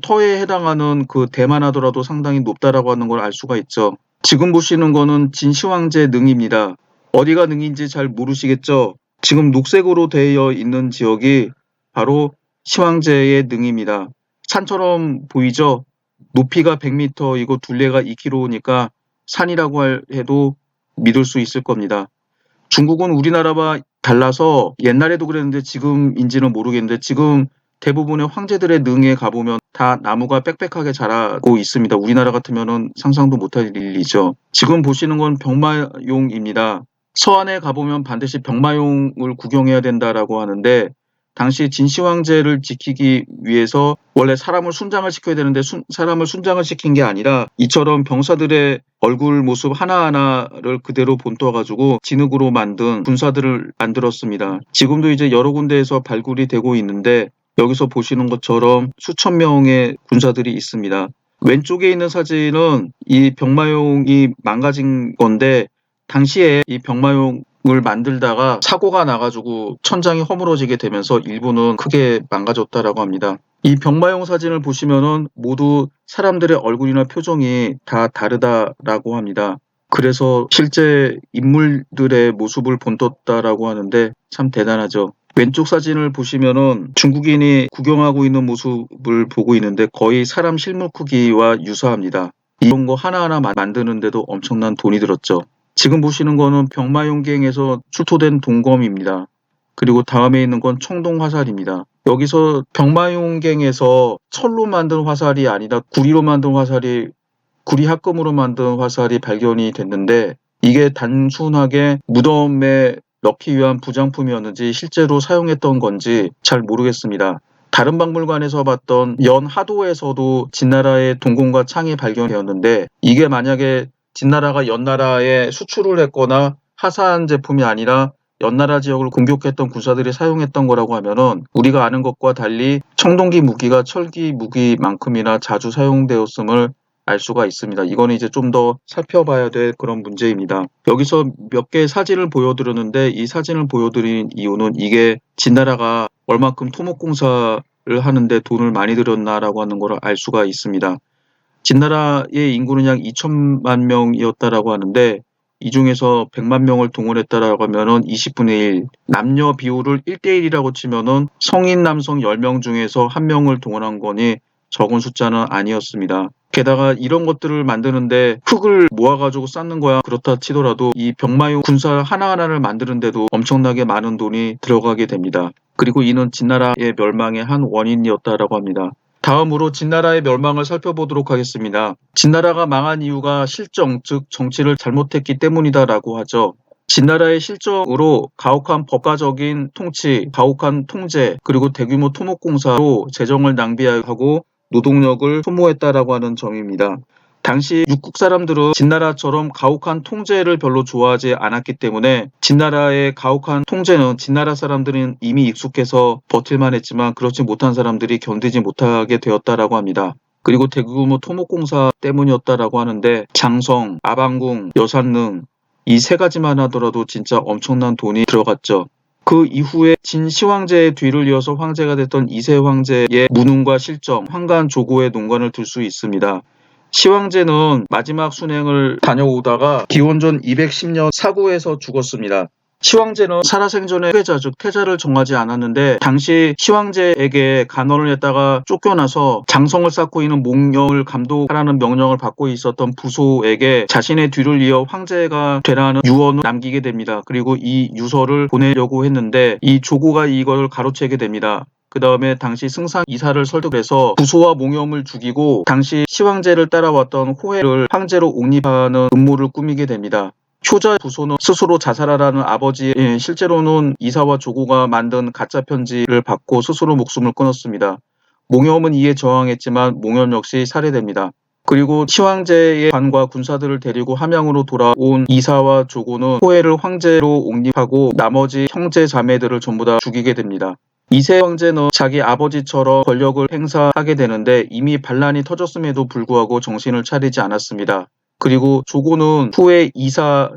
터에 해당하는 그 대만 하더라도 상당히 높다라고 하는 걸 알 수가 있죠. 지금 보시는 거는 진시황제 능입니다. 어디가 능인지 잘 모르시겠죠? 지금 녹색으로 되어 있는 지역이 바로 시황제의 능입니다. 산처럼 보이죠? 높이가 100m이고 둘레가 2km니까 산이라고 해도 믿을 수 있을 겁니다. 중국은 우리나라와 달라서 옛날에도 그랬는데 지금인지는 모르겠는데 지금 대부분의 황제들의 능에 가보면 다 나무가 빽빽하게 자라고 있습니다. 우리나라 같으면은 상상도 못할 일이죠. 지금 보시는 건 병마용입니다. 서안에 가보면 반드시 병마용을 구경해야 된다라고 하는데 당시 진시 황제를 지키기 위해서 원래 사람을 순장을 시켜야 되는데 사람을 순장을 시킨 게 아니라 이처럼 병사들의 얼굴 모습 하나하나를 그대로 본떠 가지고 진흙으로 만든 군사들을 만들었습니다. 지금도 이제 여러 군데에서 발굴이 되고 있는데 여기서 보시는 것처럼 수천 명의 군사들이 있습니다. 왼쪽에 있는 사진은 이 병마용이 망가진 건데 당시에 이 병마용을 만들다가 사고가 나가지고 천장이 허물어지게 되면서 일부는 크게 망가졌다라고 합니다. 이 병마용 사진을 보시면은 모두 사람들의 얼굴이나 표정이 다 다르다라고 합니다. 그래서 실제 인물들의 모습을 본떴다라고 하는데 참 대단하죠. 왼쪽 사진을 보시면은 중국인이 구경하고 있는 모습을 보고 있는데 거의 사람 실물 크기와 유사합니다. 이런 거 하나하나 만드는데도 엄청난 돈이 들었죠. 지금 보시는 거는 병마용갱에서 출토된 동검입니다. 그리고 다음에 있는 건 청동 화살입니다. 여기서 병마용갱에서 철로 만든 화살이 아니라 구리로 만든 화살이 구리 합금으로 만든 화살이 발견이 됐는데 이게 단순하게 무덤에 넣기 위한 부장품이었는지 실제로 사용했던 건지 잘 모르겠습니다. 다른 박물관에서 봤던 연하도에서도 진나라의 동공과 창이 발견되었는데 이게 만약에 진나라가 연나라에 수출을 했거나 하사한 제품이 아니라 연나라 지역을 공격했던 군사들이 사용했던 거라고 하면은 우리가 아는 것과 달리 청동기 무기가 철기 무기만큼이나 자주 사용되었음을 알 수가 있습니다. 이거는 이제 좀 더 살펴봐야 될 그런 문제입니다. 여기서 몇 개의 사진을 보여드렸는데 이 사진을 보여드린 이유는 이게 진나라가 얼마큼 토목공사를 하는데 돈을 많이 들였나라고 하는 걸 알 수가 있습니다. 진나라의 인구는 약 2천만 명이었다라고 하는데 이 중에서 100만 명을 동원했다라고 하면은 20분의 1, 남녀 비율을 1대1이라고 치면은 성인 남성 10명 중에서 1명을 동원한 거니 적은 숫자는 아니었습니다. 게다가 이런 것들을 만드는데 흙을 모아가지고 쌓는 거야 그렇다 치더라도 이 병마용 군사 하나하나를 만드는데도 엄청나게 많은 돈이 들어가게 됩니다. 그리고 이는 진나라의 멸망의 한 원인이었다라고 합니다. 다음으로 진나라의 멸망을 살펴보도록 하겠습니다. 진나라가 망한 이유가 실정, 즉 정치를 잘못했기 때문이다라고 하죠. 진나라의 실정으로 가혹한 법가적인 통치, 가혹한 통제, 그리고 대규모 토목공사로 재정을 낭비하고 노동력을 소모했다라고 하는 점입니다. 당시 육국 사람들은 진나라처럼 가혹한 통제를 별로 좋아하지 않았기 때문에 진나라의 가혹한 통제는 진나라 사람들은 이미 익숙해서 버틸만 했지만 그렇지 못한 사람들이 견디지 못하게 되었다라고 합니다. 그리고 대규모 토목공사 때문이었다라고 하는데 장성, 아방궁, 여산릉 이 세 가지만 하더라도 진짜 엄청난 돈이 들어갔죠. 그 이후에 진시황제의 뒤를 이어서 황제가 됐던 이세 황제의 무능과 실정, 황간 조고의 농간을 들 수 있습니다. 시황제는 마지막 순행을 다녀오다가 기원전 210년 사고에서 죽었습니다. 시황제는 살아생전에 후계자 즉 태자를 정하지 않았는데 당시 시황제에게 간언을 했다가 쫓겨나서 장성을 쌓고 있는 몽영을 감독하라는 명령을 받고 있었던 부소에게 자신의 뒤를 이어 황제가 되라는 유언을 남기게 됩니다. 그리고 이 유서를 보내려고 했는데 이 조고가 이걸 가로채게 됩니다. 그 다음에 당시 승상 이사를 설득해서 부소와 몽염을 죽이고 당시 시황제를 따라왔던 호해를 황제로 옹립하는 음모를 꾸미게 됩니다. 효자 부소는 스스로 자살하라는 아버지의 실제로는 이사와 조고가 만든 가짜 편지를 받고 스스로 목숨을 끊었습니다. 몽염은 이에 저항했지만 몽염 역시 살해됩니다. 그리고 시황제의 관과 군사들을 데리고 함양으로 돌아온 이사와 조고는 호해를 황제로 옹립하고 나머지 형제 자매들을 전부 다 죽이게 됩니다. 이세 황제는 자기 아버지처럼 권력을 행사하게 되는데 이미 반란이 터졌음에도 불구하고 정신을 차리지 않았습니다. 그리고 조고는 후에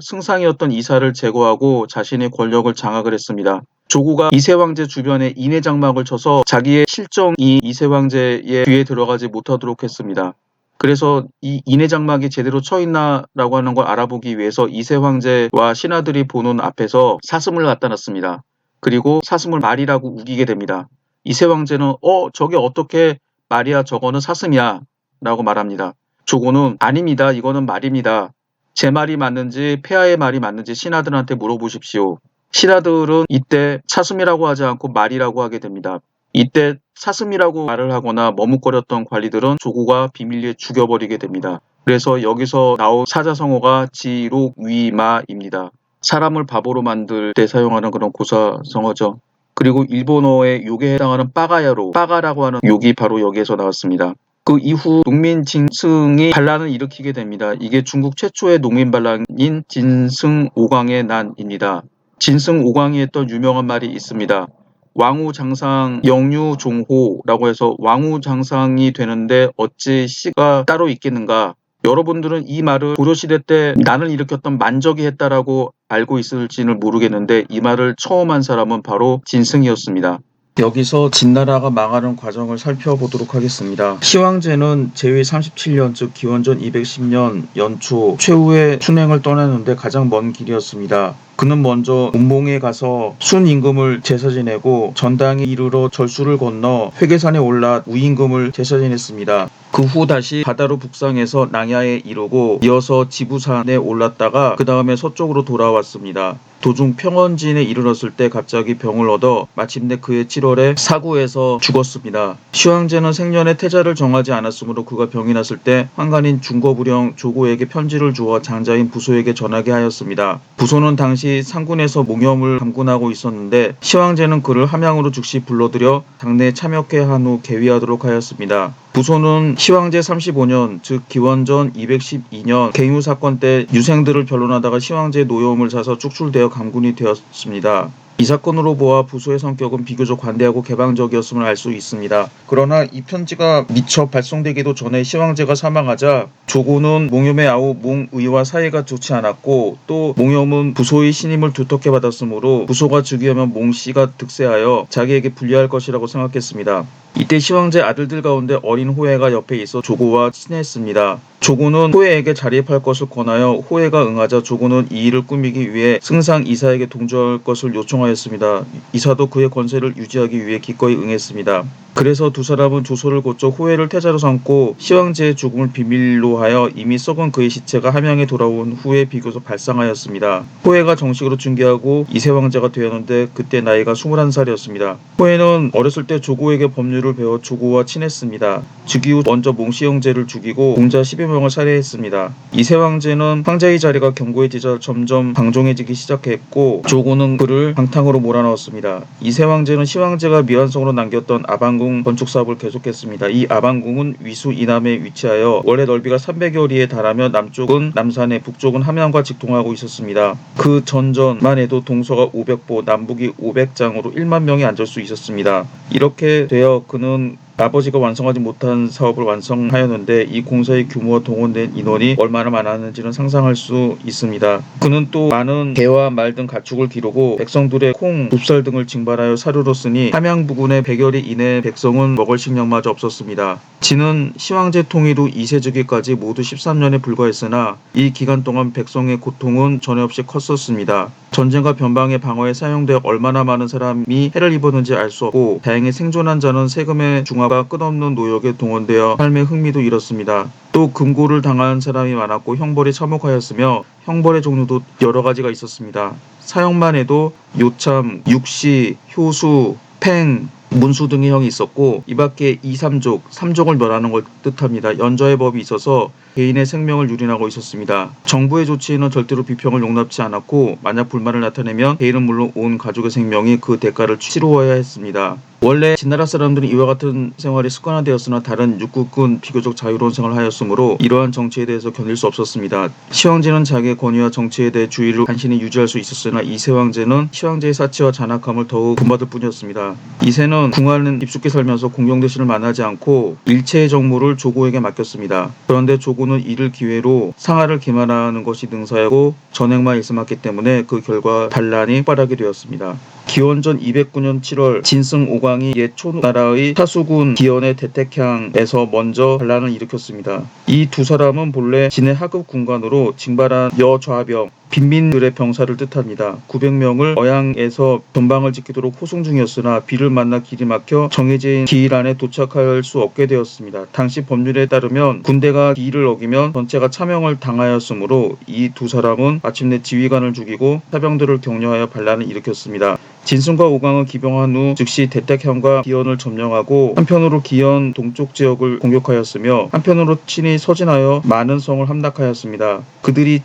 승상이었던 이사를 제거하고 자신의 권력을 장악을 했습니다. 조고가 이세 황제 주변에 인해장막을 쳐서 자기의 실정이 이세 황제의 귀에 들어가지 못하도록 했습니다. 그래서 이 인해장막이 제대로 쳐있나라고 하는 걸 알아보기 위해서 이세 황제와 신하들이 보는 앞에서 사슴을 갖다 놨습니다. 그리고 사슴을 말이라고 우기게 됩니다. 이세 황제는 저게 어떻게 말이야 저거는 사슴이야 라고 말합니다. 조고는 아닙니다. 이거는 말입니다. 제 말이 맞는지 폐하의 말이 맞는지 신하들한테 물어보십시오. 신하들은 이때 사슴이라고 하지 않고 말이라고 하게 됩니다. 이때 사슴이라고 말을 하거나 머뭇거렸던 관리들은 조고가 비밀리에 죽여버리게 됩니다. 그래서 여기서 나온 사자성어가 지록위마입니다. 사람을 바보로 만들 때 사용하는 그런 고사성어죠. 그리고 일본어의 욕에 해당하는 빠가라고 하는 욕이 바로 여기에서 나왔습니다. 그 이후 농민 진승이 반란을 일으키게 됩니다. 이게 중국 최초의 농민 반란인 진승오광의 난입니다. 진승오광이 했던 유명한 말이 있습니다. 왕후장상 영유종호라고 해서 왕후장상이 되는데 어찌 씨가 따로 있겠는가. 여러분들은 이 말을 고려시대 때 난을 일으켰던 만적이 했다라고 알고 있을지는 모르겠는데 이 말을 처음 한 사람은 바로 진승이었습니다. 여기서 진나라가 망하는 과정을 살펴보도록 하겠습니다. 시황제는 제위 37년 즉 기원전 210년 연초 최후의 순행을 떠나는데 가장 먼 길이었습니다. 그는 먼저 운몽에 가서 순임금을 제사 지내고 전당에 이르러 절수를 건너 회계산에 올라 우임금을 제사 지냈습니다. 그 후 다시 바다로 북상해서 낭야에 이르고 이어서 지부산에 올랐다가 그 다음에 서쪽으로 돌아왔습니다. 도중 평원진에 이르렀을 때 갑자기 병을 얻어 마침내 그해 7월에 사구에서 죽었습니다. 시황제는 생전에 태자를 정하지 않았으므로 그가 병이 났을 때 환관인 중거부령 조고에게 편지를 주어 장자인 부소에게 전하게 하였습니다. 부소는 당시 상군에서 몽염을 감군하고 있었는데 시황제는 그를 함양으로 즉시 불러들여 당내에 참여케 한 후 계위하도록 하였습니다. 부소는 시황제 35년 즉 기원전 212년 갱유 사건 때 유생들을 변론하다가 시황제의 노여움을 사서 축출되어 감군이 되었습니다. 이 사건으로 보아 부소의 성격은 비교적 관대하고 개방적이었음을 알 수 있습니다. 그러나 이 편지가 미처 발송되기도 전에 시황제가 사망하자 조고는 몽염의 아우 몽의와 사이가 좋지 않았고 또 몽염은 부소의 신임을 두텁게 받았으므로 부소가 즉위하면 몽씨가 득세하여 자기에게 불리할 것이라고 생각했습니다. 이때 시황제 아들들 가운데 어린 호해가 옆에 있어 조고와 친했습니다. 조고는 호해에게 자립할 것을 권하여 호해가 응하자 조고는 이 일을 꾸미기 위해 승상 이사에게 동조할 것을 요청하였습니다. 이사도 그의 권세를 유지하기 위해 기꺼이 응했습니다. 그래서 두 사람은 조소를 고쳐 호해를 태자로 삼고 시황제의 죽음을 비밀로 하여 이미 썩은 그의 시체가 함양에 돌아온 후에 비교적 발상하였습니다. 호해가 정식으로 중계하고 이세왕제가 되었는데 그때 나이가 21살이었습니다. 호해는 어렸을 때 조고에게 법률을 배워 조고와 친했습니다. 즉위 후 먼저 몽씨 형제를 죽이고 공자 10여 명을 살해했습니다. 이세왕제는 황제의 자리가 견고해지자 점점 방종해지기 시작했고 조고는 그를 방탕으로 몰아넣었습니다. 이세왕제는 시황제가 미완성으로 남겼던 아방궁 건축 사업을 계속했습니다. 이 아방궁은 위수 이남에 위치하여 원래 넓이가 300여리에 달하며 남쪽은 남산에 북쪽은 함양과 직통하고 있었습니다. 그 전전만 해도 동서가 500보 남북이 500장으로 1만 명이 앉을 수 있었습니다. 이렇게 되어 그는 아버지가 완성하지 못한 사업을 완성하였는데 이 공사의 규모와 동원된 인원이 얼마나 많았는지는 상상할 수 있습니다. 그는 또 많은 개와 말 등 가축을 기르고 백성들의 콩, 좁쌀 등을 징발하여 사료로 쓰니 함양 부근의 100여리 이내 백성은 먹을 식량마저 없었습니다. 진은 시황제 통일 후 2세주기까지 모두 13년에 불과했으나 이 기간 동안 백성의 고통은 전혀 없이 컸었습니다. 전쟁과 변방의 방어에 사용되어 얼마나 많은 사람이 해를 입었는지 알 수 없고 다행히 생존한 자는 세금의 중화가 끝없는 노역에 동원되어 삶의 흥미도 잃었습니다. 또 금고를 당한 사람이 많았고 형벌이 참혹하였으며 형벌의 종류도 여러 가지가 있었습니다. 사형만 해도 요참, 육시, 효수, 팽, 문수 등의 형이 있었고 이 밖에 2, 3족, 3족을 멸하는 걸 뜻합니다. 연좌의 법이 있어서 개인의 생명을 유린하고 있었습니다. 정부의 조치에는 절대로 비평을 용납치 않았고 만약 불만을 나타내면 개인은 물론 온 가족의 생명이 그 대가를 치루어야 했습니다. 원래 진나라 사람들은 이와 같은 생활이 습관화되었으나 다른 육국은 비교적 자유로운 생활을 하였으므로 이러한 정치에 대해서 견딜 수 없었습니다. 시황제는 자기의 권위와 정치에 대해 주의를 간신히 유지할 수 있었으나 이세왕제는 시황제의 사치와 잔악함을 더욱 본받을 뿐이었습니다. 이세는 궁안은 깊숙이 살면서 공경대신을 만나지 않고 일체의 정무를 조고에게 맡겼습니다. 그런데 조고는 이를 기회로 상하를 기만하는 것이 능사였고 전횡만 일삼았기 때문에 그 결과 반란이 폭발하게 되었습니다. 기원전 209년 7월 진승 오광이 옛 초나라의 사수군 기연의 대택향에서 먼저 반란을 일으켰습니다. 이 두 사람은 본래 진의 하급 군관으로 징발한 여좌병 빈민들의 병사를 뜻합니다. 900명을 어양에서 전방을 지키도록 호송 중이었으나 비를 만나 길이 막혀 정해진 기일 안에 도착할 수 없게 되었습니다. 당시 법률에 따르면 군대가 기일을 어기면 전체가 차명을 당하였으므로 이 두 사람은 마침내 지휘관을 죽이고 사병들을 격려하여 반란을 일으켰습니다. 진승과 오광은 기병한 후 즉시 대택현과 기현을 점령하고 한편으로 기현 동쪽 지역을 공격하였으며 한편으로 친히 서진하여 많은 성을 함락하였습니다. 그들이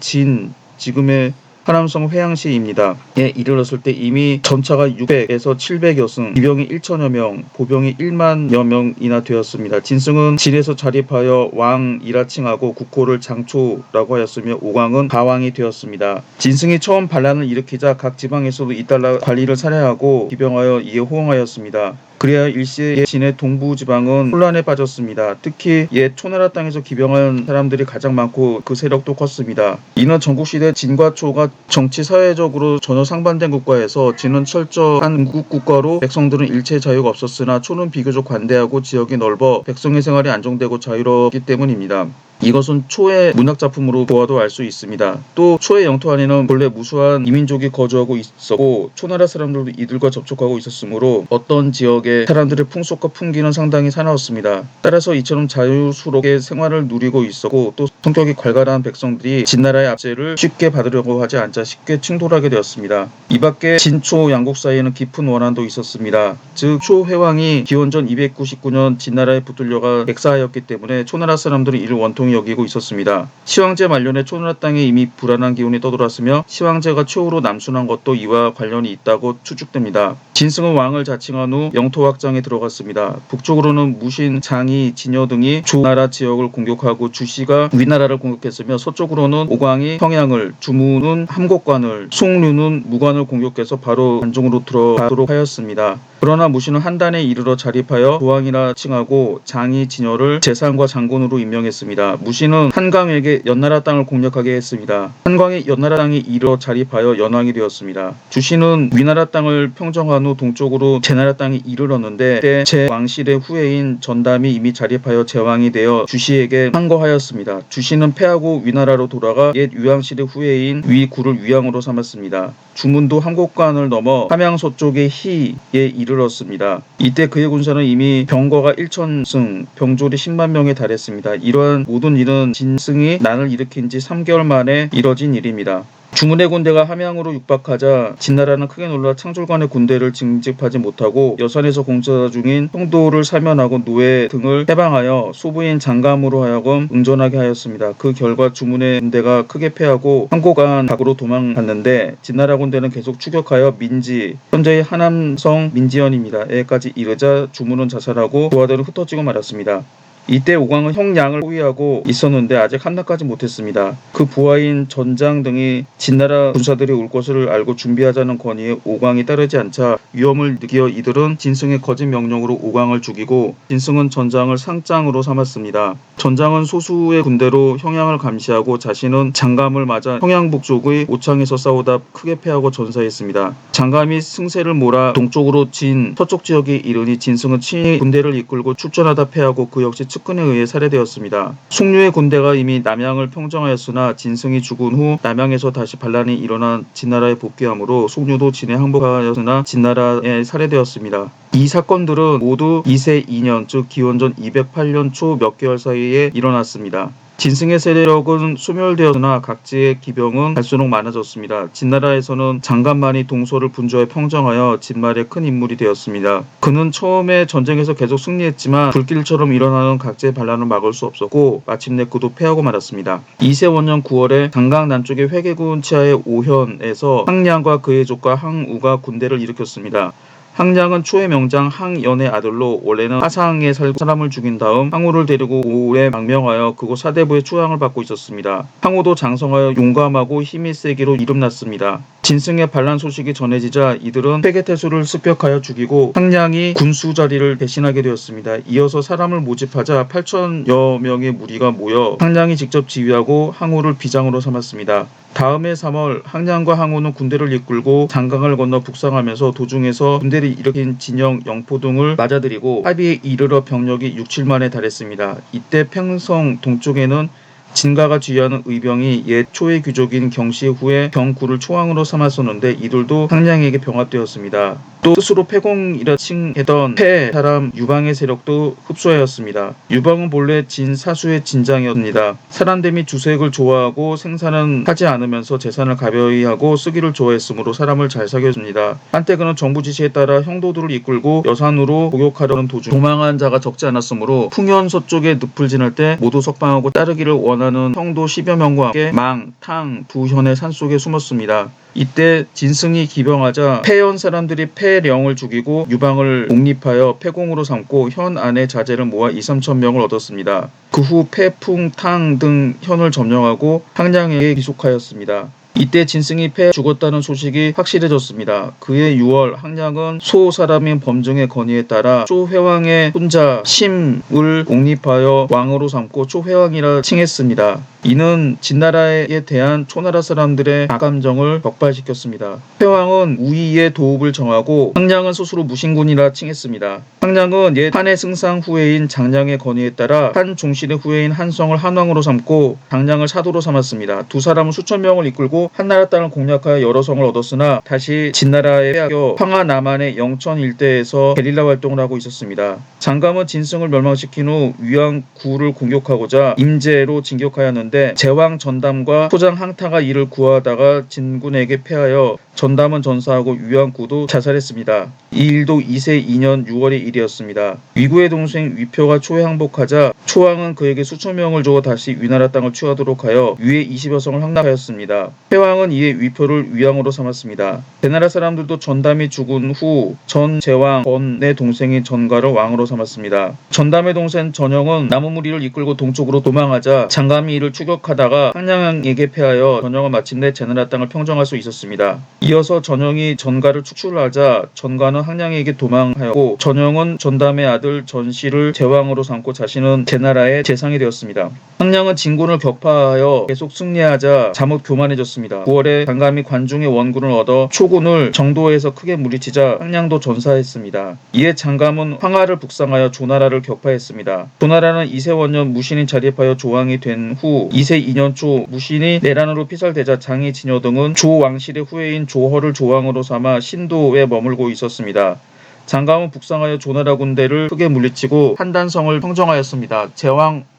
지금의 하남성 회양시입니다. 에 이르렀을 때 이미 전차가 600에서 700여 승, 기병이 1천여 명, 보병이 1만여 명이나 되었습니다. 진승은 진에서 자립하여 왕이라 칭하고 국호를 장초라고 하였으며 오광은 가왕이 되었습니다. 진승이 처음 반란을 일으키자 각 지방에서도 잇달라 관리를 살해하고 기병하여 이에 호응하였습니다. 그래야 일시에 진의 동부 지방은 혼란에 빠졌습니다. 특히 옛 초나라 땅에서 기병한 사람들이 가장 많고 그 세력도 컸습니다. 이는 전국시대 진과 초가 정치 사회적으로 전혀 상반된 국가에서 진은 철저한 응국국가로 백성들은 일체 자유가 없었으나 초는 비교적 관대하고 지역이 넓어 백성의 생활이 안정되고 자유롭기 때문입니다. 이것은 초의 문학작품으로 보아도 알 수 있습니다. 또 초의 영토 안에는 본래 무수한 이민족이 거주하고 있었고 초나라 사람들도 이들과 접촉하고 있었으므로 어떤 지역의 사람들의 풍속과 풍기는 상당히 사나웠습니다. 따라서 이처럼 자유스럽게 생활을 누리고 있었고 또 성격이 괄괄한 백성들이 진나라의 압제를 쉽게 받으려고 하지 않자 쉽게 충돌하게 되었습니다. 이밖에 진초 양국 사이에는 깊은 원한도 있었습니다. 즉 초회왕이 기원전 299년 진나라에 붙들려가 백사하였기 때문에 초나라 사람들은 이를 원통이 여기고 있었습니다. 시황제 말년에 초나라 땅에 이미 불안한 기운이 떠돌았으며 시황제가 최후로 남순한 것도 이와 관련이 있다고 추측됩니다. 진승은 왕을 자칭한 후 영토 확장에 들어갔습니다. 북쪽으로는 무신, 장이, 진여 등이 주나라 지역을 공격하고 주시가 위나라를 공격했으며 서쪽으로는 오광이 평양을, 주무는 함곡관을, 송류는 무관을 공격해서 바로 관중으로 들어가도록 하였습니다. 그러나 무신은 한단에 이르러 자립하여 조왕이라 칭하고 장이 진여를 재상과 장군으로 임명했습니다. 무신은 한강에게 연나라 땅을 공략하게 했습니다. 한광이 연나라 땅에 이르러 자립하여 연왕이 되었습니다. 주시는 위나라 땅을 평정한 후 동쪽으로 제나라 땅에 이르렀는데 그때 제왕실의 후예인 전담이 이미 자립하여 제왕이 되어 주시에게 항거하였습니다. 주시는 패하고 위나라로 돌아가 옛 위왕실의 후예인 위구를 위왕으로 삼았습니다. 주문도 함곡관을 넘어 함양 서쪽의 희에 이르렀습니다. 이때 그의 군사는 이미 병거가 1,000승, 병졸이 10만 명에 달했습니다. 이러한 모든 일은 진승이 난을 일으킨 지 3개월 만에 이뤄진 일입니다. 주문의 군대가 함양으로 육박하자 진나라는 크게 놀라 창졸관의 군대를 징집하지 못하고 여산에서 공사 중인 형도를 사면하고 노예 등을 해방하여 소부인 장감으로 하여금 응전하게 하였습니다. 그 결과 주문의 군대가 크게 패하고 함곡관 밖으로 도망갔는데 진나라 군대는 계속 추격하여 민지, 현재의 하남성 민지현입니다.에까지 이르자 주문은 자살하고 부하들은 흩어지고 말았습니다. 이때 오광은 형량을 호위하고 있었는데 아직 함락하지 못했습니다. 그 부하인 전장 등이 진나라 군사들이 올 것을 알고 준비하자는 건의에 오광이 따르지 않자 위험을 느끼어 이들은 진승의 거짓 명령으로 오광을 죽이고 진승은 전장을 상장으로 삼았습니다. 전장은 소수의 군대로 형양을 감시하고 자신은 장감을 맞아 형양 북쪽의 오창에서 싸우다 크게 패하고 전사했습니다. 장감이 승세를 몰아 동쪽으로 진 서쪽 지역에 이르니 진승은 친히 군대를 이끌고 출전하다 패하고 그 역시 측근에 의해 살해되었습니다. 송류의 군대가 이미 남양을 평정하였으나 진승이 죽은 후 남양에서 다시 반란이 일어난 진나라에 복귀하므로 송류도 진에 항복하였으나 진나라에 살해되었습니다. 이 사건들은 모두 2세 2년 즉 기원전 208년 초 몇 개월 사이에 일어났습니다. 진승의 세력은 소멸되었으나 각지의 기병은 갈수록 많아졌습니다. 진나라에서는 장감만이 동서를 분주하여 평정하여 진말의 큰 인물이 되었습니다. 그는 처음에 전쟁에서 계속 승리했지만 불길처럼 일어나는 각지의 반란을 막을 수 없었고 마침내 그도 패하고 말았습니다. 2세 원년 9월에 강강 남쪽의 회계군 치하의 오현에서 항량과 그의 조카 항우가 군대를 일으켰습니다. 항량은 초의 명장 항연의 아들로 원래는 하상에 살고 사람을 죽인 다음 항우를 데리고 오울에 망명하여 그곳 사대부의 추앙을 받고 있었습니다. 항우도 장성하여 용감하고 힘이 세기로 이름났습니다. 진승의 반란 소식이 전해지자 이들은 회계태수를 습격하여 죽이고 항량이 군수 자리를 대신하게 되었습니다. 이어서 사람을 모집하자 8천여 명의 무리가 모여 항량이 직접 지휘하고 항우를 비장으로 삼았습니다. 다음해 3월 항량과 항우는 군대를 이끌고 장강을 건너 북상하면서 도중에서 군대를 일으킨 진영, 영포 등을 맞아들이고 합의에 이르러 병력이 6, 7만에 달했습니다. 이때 평성 동쪽에는 진가가 지휘하는 의병이 옛 초의 귀족인 경시 후에 경구를 초왕으로 삼았었는데 이들도 항량에게 병합되었습니다. 또 스스로 패공이라 칭했던 패 사람 유방의 세력도 흡수하였습니다. 유방은 본래 진사수의 진장이었습니다. 사람들 및 주색을 좋아하고 생산은 하지 않으면서 재산을 가벼이 하고 쓰기를 좋아했으므로 사람을 잘 사귀었습니다. 한때 그는 정부 지시에 따라 형도들을 이끌고 여산으로 복역하려는 도중 도망한 자가 적지 않았으므로 풍현 서쪽에 늪을 지날 때 모두 석방하고 따르기를 원하는 형도 10여 명과 함께 망, 탕 두 현의 산속에 숨었습니다. 이때 진승이 기병하자 패현 사람들이 패령을 죽이고 유방을 옹립하여 패공으로 삼고 현 안에 자재를 모아 2~3천 명을 얻었습니다. 그 후 패풍, 탕 등 현을 점령하고 항량에게 귀속하였습니다. 이때 진승이 패 죽었다는 소식이 확실해졌습니다. 그해 6월 항량은 소 사람인 범증의 건의에 따라 초회왕의 손자 심을 옹립하여 왕으로 삼고 초회왕이라 칭했습니다. 이는 진나라에 대한 초나라 사람들의 악감정을 격발시켰습니다. 회왕은 우이의 도읍을 정하고 항량은 스스로 무신군이라 칭했습니다. 항량은 옛 한의 승상 후예인 장량의 건의에 따라 한 종실의 후예인 한성을 한왕으로 삼고 장량을 사도로 삼았습니다. 두 사람은 수천 명을 이끌고 한나라 땅을 공략하여 여러 성을 얻었으나 다시 진나라에 빼앗겨 황하 남한의 영천 일대에서 게릴라 활동을 하고 있었습니다. 장감은 진승을 멸망시킨 후 위안구를 공격하고자 임제로 진격하였는데 제왕 전담과 소장 항타가 이를 구하다가 진군에게 패하여 전담은 전사하고 위안구도 자살했습니다. 이 일도 2세 2년 6월의 일이었습니다. 위구의 동생 위표가 초에 항복하자 초왕은 그에게 수천 명을 주어 다시 위나라 땅을 취하도록 하여 위의 20여 성을 함락하였습니다. 회왕은 이에 위표를 위왕으로 삼았습니다. 대나라 사람들도 전담이 죽은 후 전제왕 번의 동생인 전가를 왕으로 삼았습니다. 전담의 동생 전영은 남은 무리를 이끌고 동쪽으로 도망하자 장감이 이를 추격하다가 항량에게 패하여 전영은 마침내 제나라 땅을 평정할 수 있었습니다. 이어서 전영이 전가를 축출하자 전가는 항량에게 도망하였고 전영은 전담의 아들 전씨를 제왕으로 삼고 자신은 제나라의 제상이 되었습니다. 항량은 진군을 격파하여 계속 승리하자 잠옷 교만해졌습니다. 9월에 장감이 관중의 원군을 얻어 초군을 정도에서 크게 물리치자 항량도 전사했습니다. 이에 장감은 황하를 북상하여 조나라를 격파했습니다. 조나라는 2세 원년 무신이 자립하여 조왕이 된 후 2세 2년 초 무신이 내란으로 피살되자 장이 진여 등은 조왕실의 후예인 조허를 조왕으로 삼아 신도에 머물고 있었습니다. 장감은 북상하여 조나라 군대를 크게 물리치고 한단성을 평정하였습니다.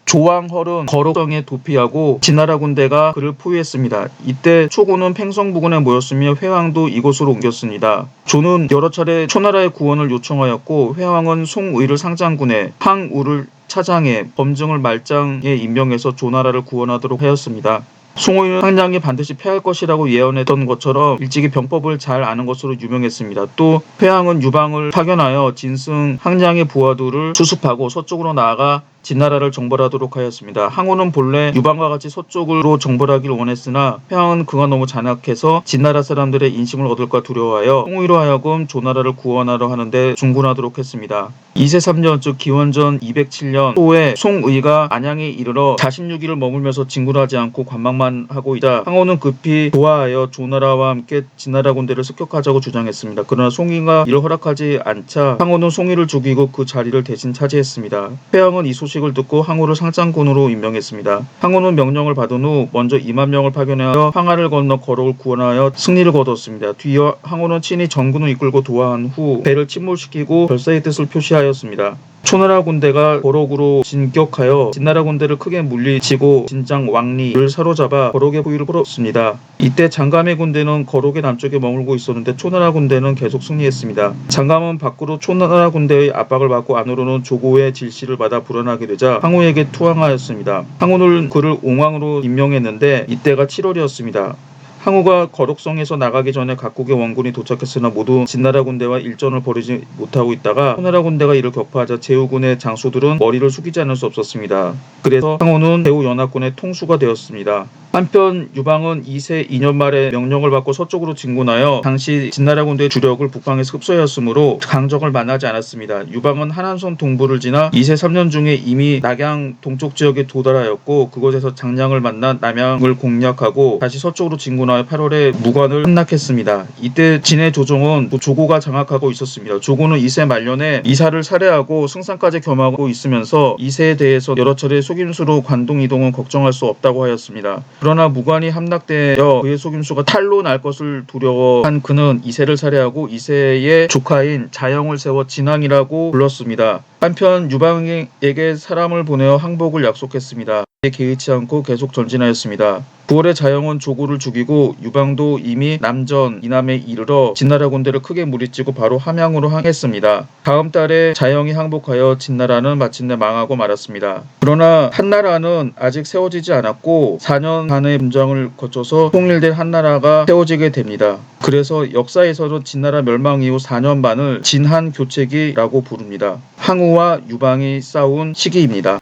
조왕헐은 거록성에 도피하고 진나라 군대가 그를 포위했습니다. 이때 초고는 팽성 부근에 모였으며 회왕도 이곳으로 옮겼습니다. 조는 여러 차례 초나라의 구원을 요청하였고 회왕은 송의를 상장군에 항우를 차장에 범증을 말장에 임명해서 조나라를 구원하도록 하였습니다. 송의는 항량이 반드시 패할 것이라고 예언했던 것처럼 일찍이 병법을 잘 아는 것으로 유명했습니다. 또 회왕은 유방을 파견하여 진승 항량의 부하들을 수습하고 서쪽으로 나아가 진나라를 정벌하도록 하였습니다. 항우는 본래 유방과 같이 서쪽으로 정벌하기를 원했으나 회왕은 그가 너무 잔악해서 진나라 사람들의 인심을 얻을까 두려워하여 송의로 하여금 조나라를 구원하려 하는데 중군하도록 했습니다. 2세 3년 즉 기원전 207년 초에 송의가 안양에 이르러 46일을 머물면서 진군하지 않고 관망만 하고 있자 항우는 급히 도하하여 조나라와 함께 진나라 군대를 습격하자고 주장했습니다. 그러나 송의가 이를 허락하지 않자 항우는 송의를 죽이고 그 자리를 대신 차지했습니다. 회왕은 이 소식을 듣고 항우를 상장군으로 임명했습니다. 항우는 명령을 받은 후 먼저 2만 명을 파견하여 황하를 건너 거록을 구원하여 승리를 거뒀습니다. 뒤이어 항우는 친히 전군을 이끌고 도하한 후 배를 침몰시키고 별사의 뜻을 표시하였습니다. 초나라 군대가 거록으로 진격하여 진나라 군대를 크게 물리치고 진장 왕리를 사로잡아 거록의 포위를 풀었습니다. 이때 장감의 군대는 거록의 남쪽에 머물고 있었는데 초나라 군대는 계속 승리했습니다. 장감은 밖으로 초나라 군대의 압박을 받고 안으로는 조고의 질시를 받아 불안하게 되자 항우에게 투항하였습니다. 항우는 그를 옹왕으로 임명했는데 이때가 7월이었습니다. 항우가 거록성에서 나가기 전에 각국의 원군이 도착했으나 모두 진나라 군대와 일전을 벌이지 못하고 있다가 초나라 군대가 이를 격파하자 제후군의 장수들은 머리를 숙이지 않을 수 없었습니다. 그래서 항우는 제후연합군의 통수가 되었습니다. 한편 유방은 2세 2년 말에 명령을 받고 서쪽으로 진군하여 당시 진나라 군대의 주력을 북방에서 흡수하였으므로 강적을 만나지 않았습니다. 유방은 한한선 동부를 지나 2세 3년 중에 이미 낙양 동쪽 지역에 도달하였고 그곳에서 장량을 만나 남양을 공략하고 다시 서쪽으로 진군하여 8월에 무관을 함락했습니다. 이때 진해 조정은 조고가 장악하고 있었습니다. 조고는 2세 말년에 이사를 살해하고 승상까지 겸하고 있으면서 2세에 대해서 여러 차례 속임수로 관동 이동은 걱정할 수 없다고 하였습니다. 그러나 무관이 함락되어 그의 속임수가 탈로 날 것을 두려워한 그는 2세를 살해하고 2세의 조카인 자영을 세워 진왕이라고 불렀습니다. 한편 유방에게 사람을 보내어 항복을 약속했습니다. 개의치 않고 계속 전진하였습니다. 9월에 자영은 조고를 죽이고 유방도 이미 남전 이남에 이르러 진나라 군대를 크게 무리치고 바로 함양으로 향했습니다. 다음 달에 자영이 항복하여 진나라는 마침내 망하고 말았습니다. 그러나 한나라는 아직 세워지지 않았고 4년간의 분쟁을 거쳐서 통일된 한나라가 세워지게 됩니다. 그래서 역사에서는 진나라 멸망 이후 4년 반을 진한교체기라고 부릅니다. 항우와 유방이 싸운 시기입니다.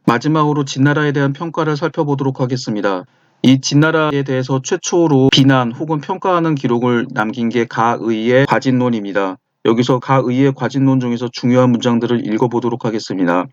마지막으로 진나라에 대한 평가를 살펴보도록 하겠습니다. 이 진나라에 대해서 최초로 비난 혹은 평가하는 기록을 남긴 게 가의의 과진론입니다. 여기서 가의의 과진론 중에서 중요한 문장들을 읽어보도록 하겠습니다.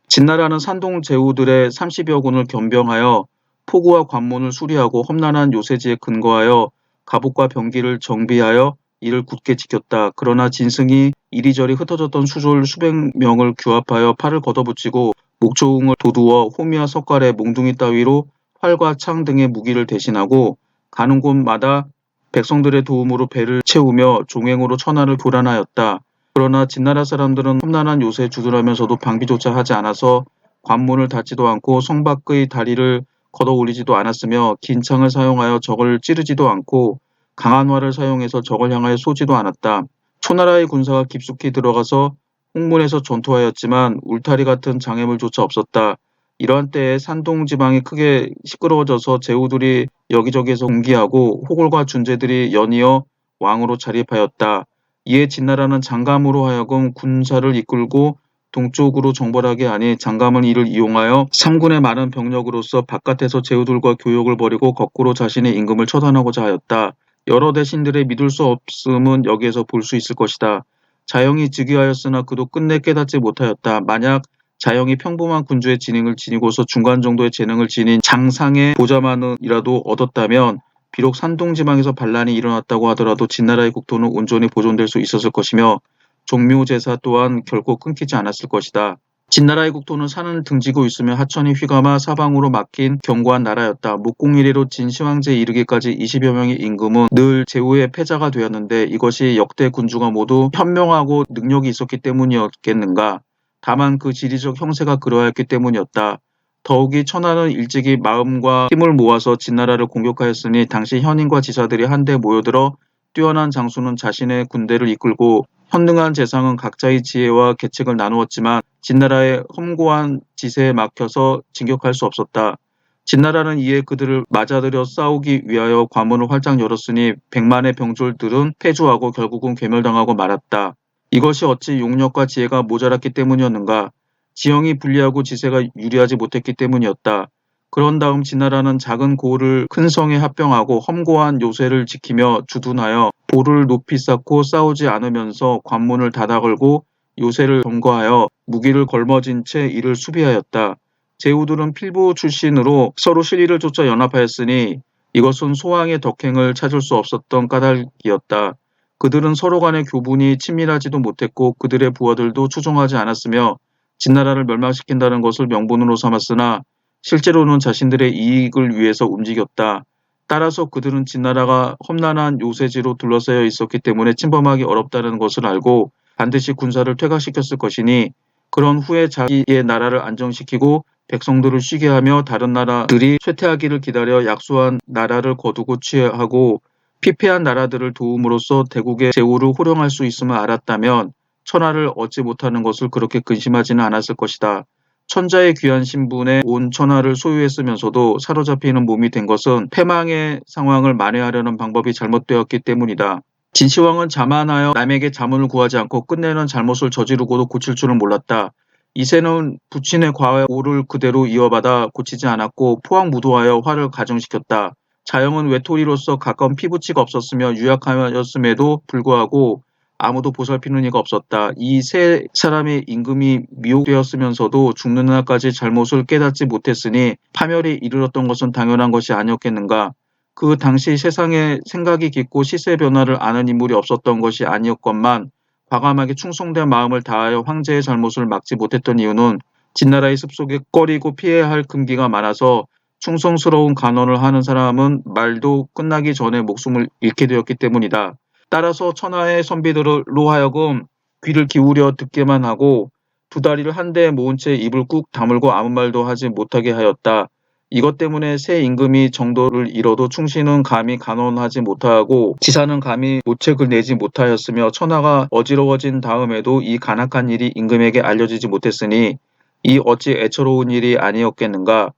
진나라는 산동 제후들의 30여 군을 겸병하여 포구와 관문을 수리하고 험난한 요새지에 근거하여 갑옷과 병기를 정비하여 이를 굳게 지켰다. 그러나 진승이 이리저리 흩어졌던 수졸 수백 명을 규합하여 팔을 걷어붙이고 목조웅을 도두어 호미와 석갈에 몽둥이 따위로 활과 창 등의 무기를 대신하고 가는 곳마다 백성들의 도움으로 배를 채우며 종행으로 천하를 교란하였다. 그러나 진나라 사람들은 험난한 요새에 주둔하면서도 방비조차 하지 않아서 관문을 닫지도 않고 성 밖의 다리를 걷어 올리지도 않았으며 긴 창을 사용하여 적을 찌르지도 않고 강한 활을 사용해서 적을 향하여 쏘지도 않았다. 초나라의 군사가 깊숙이 들어가서 홍문에서 전투하였지만 울타리 같은 장애물조차 없었다. 이러한 때에 산동 지방이 크게 시끄러워져서 제후들이 여기저기에서 공기하고 호골과 준제들이 연이어 왕으로 자립하였다. 이에 진나라는 장감으로 하여금 군사를 이끌고 동쪽으로 정벌하게 하니 장감은 이를 이용하여 삼군의 많은 병력으로서 바깥에서 제후들과 교역을 벌이고 거꾸로 자신의 임금을 처단하고자 하였다. 여러 대신들의 믿을 수 없음은 여기에서 볼 수 있을 것이다. 자영이 즉위하였으나 그도 끝내 깨닫지 못하였다. 만약 자영이 평범한 군주의 지능을 지니고서 중간 정도의 재능을 지닌 장상의 보좌만이라도 얻었다면 비록 산동지방에서 반란이 일어났다고 하더라도 진나라의 국토는 온전히 보존될 수 있었을 것이며 종묘제사 또한 결코 끊기지 않았을 것이다. 진나라의 국토는 산을 등지고 있으며 하천이 휘감아 사방으로 막힌 견고한 나라였다. 목공 이래로 진시황제에 이르기까지 20여 명의 임금은 늘 제후의 패자가 되었는데 이것이 역대 군주가 모두 현명하고 능력이 있었기 때문이었겠는가. 다만 그 지리적 형세가 그러하였기 때문이었다. 더욱이 천하는 일찍이 마음과 힘을 모아서 진나라를 공격하였으니 당시 현인과 지사들이 한데 모여들어 뛰어난 장수는 자신의 군대를 이끌고 현능한 재상은 각자의 지혜와 계책을 나누었지만 진나라의 험고한 지세에 막혀서 진격할 수 없었다. 진나라는 이에 그들을 맞아들여 싸우기 위하여 관문을 활짝 열었으니 100만의 병졸들은 패주하고 결국은 괴멸당하고 말았다. 이것이 어찌 용력과 지혜가 모자랐기 때문이었는가? 지형이 불리하고 지세가 유리하지 못했기 때문이었다. 그런 다음 진나라는 작은 고을을 큰 성에 합병하고 험고한 요새를 지키며 주둔하여 볼을 높이 쌓고 싸우지 않으면서 관문을 닫아 걸고 요새를 점거하여 무기를 걸머진 채 이를 수비하였다. 제후들은 필부 출신으로 서로 실리를 쫓아 연합하였으니 이것은 소왕의 덕행을 찾을 수 없었던 까닭이었다. 그들은 서로 간의 교분이 친밀하지도 못했고 그들의 부하들도 추종하지 않았으며 진나라를 멸망시킨다는 것을 명분으로 삼았으나 실제로는 자신들의 이익을 위해서 움직였다. 따라서 그들은 진나라가 험난한 요새지로 둘러싸여 있었기 때문에 침범하기 어렵다는 것을 알고 반드시 군사를 퇴각시켰을 것이니 그런 후에 자기의 나라를 안정시키고 백성들을 쉬게 하며 다른 나라들이 쇠퇴하기를 기다려 약소한 나라를 거두고 취하고 피폐한 나라들을 도움으로써 대국의 제후를 호령할 수 있음을 알았다면 천하를 얻지 못하는 것을 그렇게 근심하지는 않았을 것이다. 천자의 귀한 신분에 온 천하를 소유했으면서도 사로잡히는 몸이 된 것은 패망의 상황을 만회하려는 방법이 잘못되었기 때문이다. 진시황은 자만하여 남에게 자문을 구하지 않고 끝내는 잘못을 저지르고도 고칠 줄을 몰랐다. 이세는 부친의 과오를 그대로 이어받아 고치지 않았고 포항무도하여 화를 가중시켰다. 자영은 외톨이로서 가까운 피부치가 없었으며 유약하였음에도 불구하고 아무도 보살피는 이가 없었다. 이 세 사람의 임금이 미혹되었으면서도 죽는 날까지 잘못을 깨닫지 못했으니 파멸에 이르렀던 것은 당연한 것이 아니었겠는가. 그 당시 세상에 생각이 깊고 시세 변화를 아는 인물이 없었던 것이 아니었건만 과감하게 충성된 마음을 다하여 황제의 잘못을 막지 못했던 이유는 진나라의 습속에 꺼리고 피해야 할 금기가 많아서 충성스러운 간언을 하는 사람은 말도 끝나기 전에 목숨을 잃게 되었기 때문이다. 따라서 천하의 선비들로 하여금 귀를 기울여 듣게만 하고 두 다리를 한데 모은 채 입을 꾹 다물고 아무 말도 하지 못하게 하였다. 이것 때문에 새 임금이 정도를 잃어도 충신은 감히 간언하지 못하고 지사는 감히 모책을 내지 못하였으며 천하가 어지러워진 다음에도 이 간악한 일이 임금에게 알려지지 못했으니 이 어찌 애처로운 일이 아니었겠는가.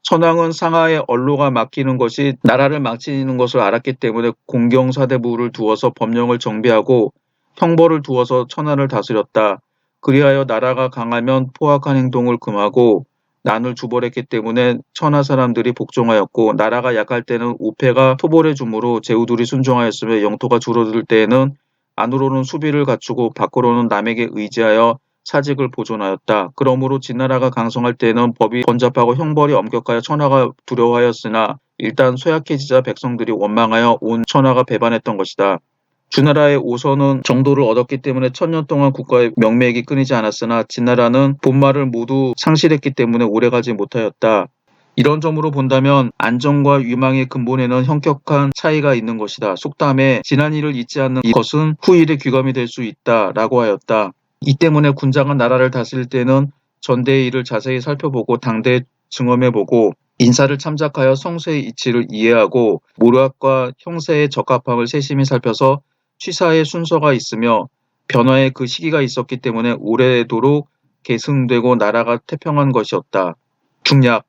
천황은 상하의 언로가 맡기는 것이 나라를 망치는 것을 알았기 때문에 공경사대부를 두어서 법령을 정비하고 형벌을 두어서 천하를 다스렸다. 그리하여 나라가 강하면 포악한 행동을 금하고 난을 주벌했기 때문에 천하 사람들이 복종하였고 나라가 약할 때는 우패가 토벌해 주므로 제후들이 순종하였으며 영토가 줄어들 때에는 안으로는 수비를 갖추고 밖으로는 남에게 의지하여 사직을 보존하였다. 그러므로 진나라가 강성할 때에는 법이 번잡하고 형벌이 엄격하여 천하가 두려워하였으나 일단 쇠약해지자 백성들이 원망하여 온 천하가 배반했던 것이다. 주나라의 오선은 정도를 얻었기 때문에 천년 동안 국가의 명맥이 끊이지 않았으나 진나라는 본말을 모두 상실했기 때문에 오래가지 못하였다. 이런 점으로 본다면 안정과 유망의 근본에는 현격한 차이가 있는 것이다. 속담에 지난 일을 잊지 않는 것은 후일의 귀감이 될 수 있다라고 하였다. 이 때문에 군장은 나라를 다스릴 때는 전대의 일을 자세히 살펴보고 당대에 증언해보고 인사를 참작하여 성세의 이치를 이해하고 모략과 형세의 적합함을 세심히 살펴서 취사의 순서가 있으며 변화의 그 시기가 있었기 때문에 오래도록 계승되고 나라가 태평한 것이었다. 중략